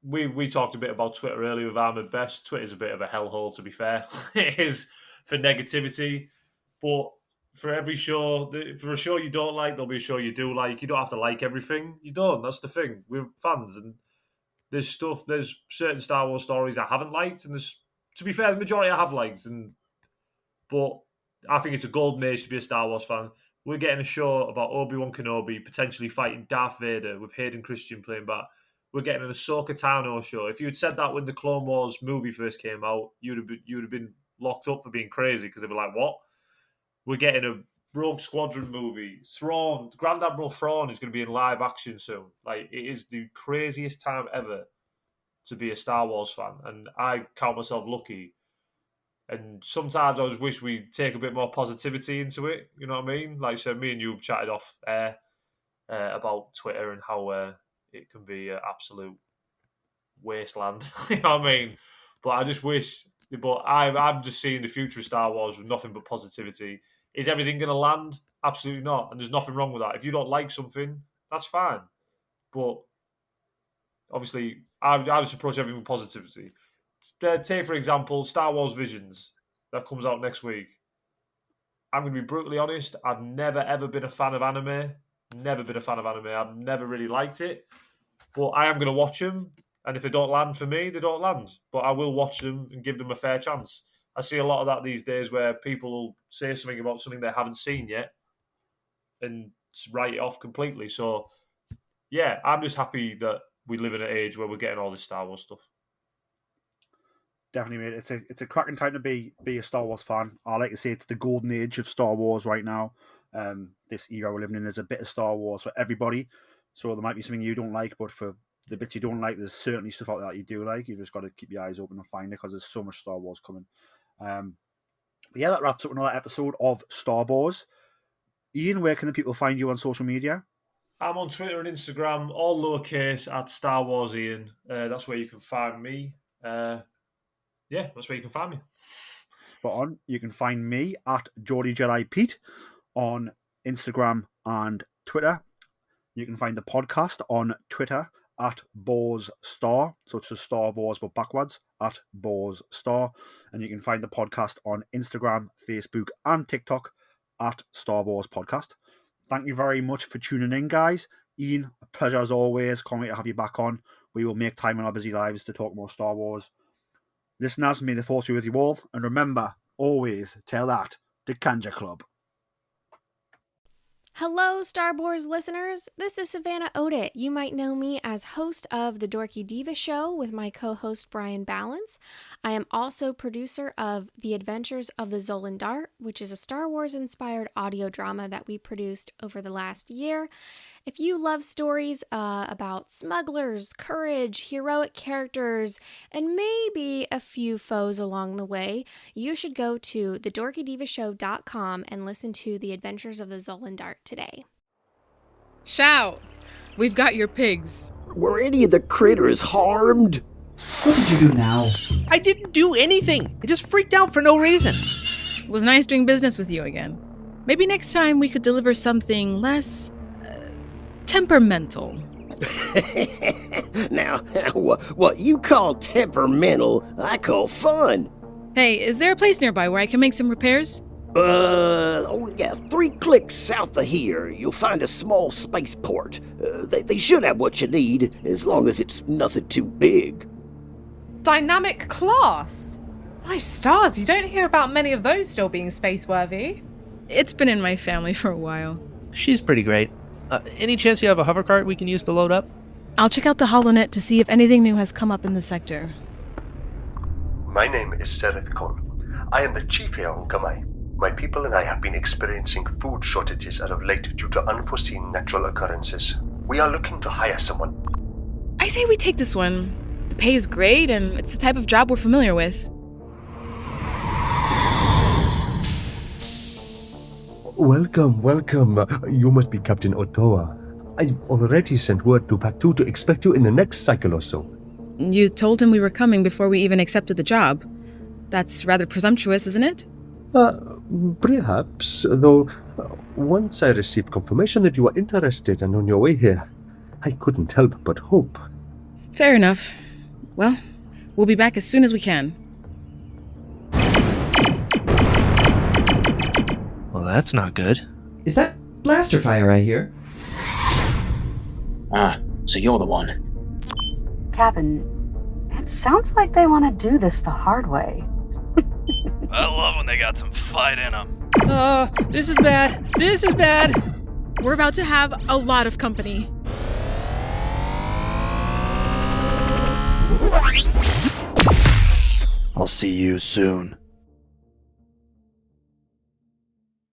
we talked a bit about Twitter earlier with Ahmed Best. Twitter's a bit of a hellhole, to be fair. It is for negativity. But for every show, for a show you don't like, there'll be a show you do like. You don't have to like everything. You don't. That's the thing. We're fans, and there's certain Star Wars stories I haven't liked, and to be fair, the majority I have liked. But I think it's a golden age to be a Star Wars fan. We're getting a show about Obi Wan Kenobi potentially fighting Darth Vader with Hayden Christensen playing back. We're getting an Ahsoka Tano show. If you had said that when the Clone Wars movie first came out, you'd have been locked up for being crazy, because they'd be like, "What?" We're getting a Rogue Squadron movie. Thrawn, Grand Admiral Thrawn is going to be in live action soon. Like, it is the craziest time ever to be a Star Wars fan, and I count myself lucky. And sometimes I just wish we'd take a bit more positivity into it. You know what I mean? Like I said, me and you have chatted off air about Twitter and how it can be an absolute wasteland. You know what I mean? But I just wish. But I'm just seeing the future of Star Wars with nothing but positivity. Is everything going to land? Absolutely not. And there's nothing wrong with that. If you don't like something, that's fine. But obviously, I just approach everything with positivity. Take, for example, Star Wars Visions that comes out next week. I'm going to be brutally honest. I've never, ever been a fan of anime. Never been a fan of anime. I've never really liked it. But I am going to watch them. And if they don't land for me, they don't land. But I will watch them and give them a fair chance. I see a lot of that these days where people will say something about something they haven't seen yet and write it off completely. So, yeah, I'm just happy that we live in an age where we're getting all this Star Wars stuff. Definitely, mate. It's a cracking time to be a Star Wars fan. I like to say it's the golden age of Star Wars right now. This era we're living in, there's a bit of Star Wars for everybody. So there might be something you don't like, but for the bits you don't like, there's certainly stuff out there that you do like. You've just got to keep your eyes open and find it, because there's so much Star Wars coming. But yeah, that wraps up another episode of Star Wars. Ian, where can the people find you on social media? I'm on Twitter and Instagram, all lowercase, at Star Wars Iain. That's where you can find me. That's where you can find me. Spot on. You can find me at Geordie Jedi Pete on Instagram and Twitter. You can find the podcast on Twitter at Boars Star. So it's just Star Wars, but backwards, at Boars Star. And you can find the podcast on Instagram, Facebook, and TikTok at Star Wars Podcast. Thank you very much for tuning in, guys. Ian, a pleasure as always. Can't wait to have you back on. We will make time in our busy lives to talk more Star Wars. Listeners, may the force be with you all. And remember, always tell that to Kanja Club. Hello, Star Wars listeners. This is Savannah Odit. You might know me as host of The Dorky Diva Show with my co-host Brian Balance. I am also producer of The Adventures of the Zolan Dart, which is a Star Wars-inspired audio drama that we produced over the last year. If you love stories about smugglers, courage, heroic characters, and maybe a few foes along the way, you should go to thedorkydivashow.com and listen to The Adventures of the Zolan Dart today. Shout! We've got your pigs. Were any of the critters harmed? What did you do now? I didn't do anything. I just freaked out for no reason. It was nice doing business with you again. Maybe next time we could deliver something less... temperamental. Now, what you call temperamental, I call fun. Hey, is there a place nearby where I can make some repairs? 3 clicks south of here, you'll find a small spaceport. They should have what you need, as long as it's nothing too big. Dynamic class? My stars, you don't hear about many of those still being space-worthy. It's been in my family for a while. She's pretty great. Any chance you have a hover cart we can use to load up? I'll check out the HoloNet to see if anything new has come up in the sector. My name is Sereth Khan. I am the chief here on Kamai. My people and I have been experiencing food shortages as of late due to unforeseen natural occurrences. We are looking to hire someone. I say we take this one. The pay is great, and it's the type of job we're familiar with. Welcome. You must be Captain Otoa. I've already sent word to Pack 2 to expect you in the next cycle or so. You told him we were coming before we even accepted the job. That's rather presumptuous, isn't it? Perhaps, though once I received confirmation that you were interested and on your way here, I couldn't help but hope. Fair enough. Well, we'll be back as soon as we can. Well, that's not good. Is that blaster fire I hear? So you're the one. Captain, it sounds like they want to do this the hard way. I love when they got some fight in them. This is bad. This is bad. We're about to have a lot of company. I'll see you soon.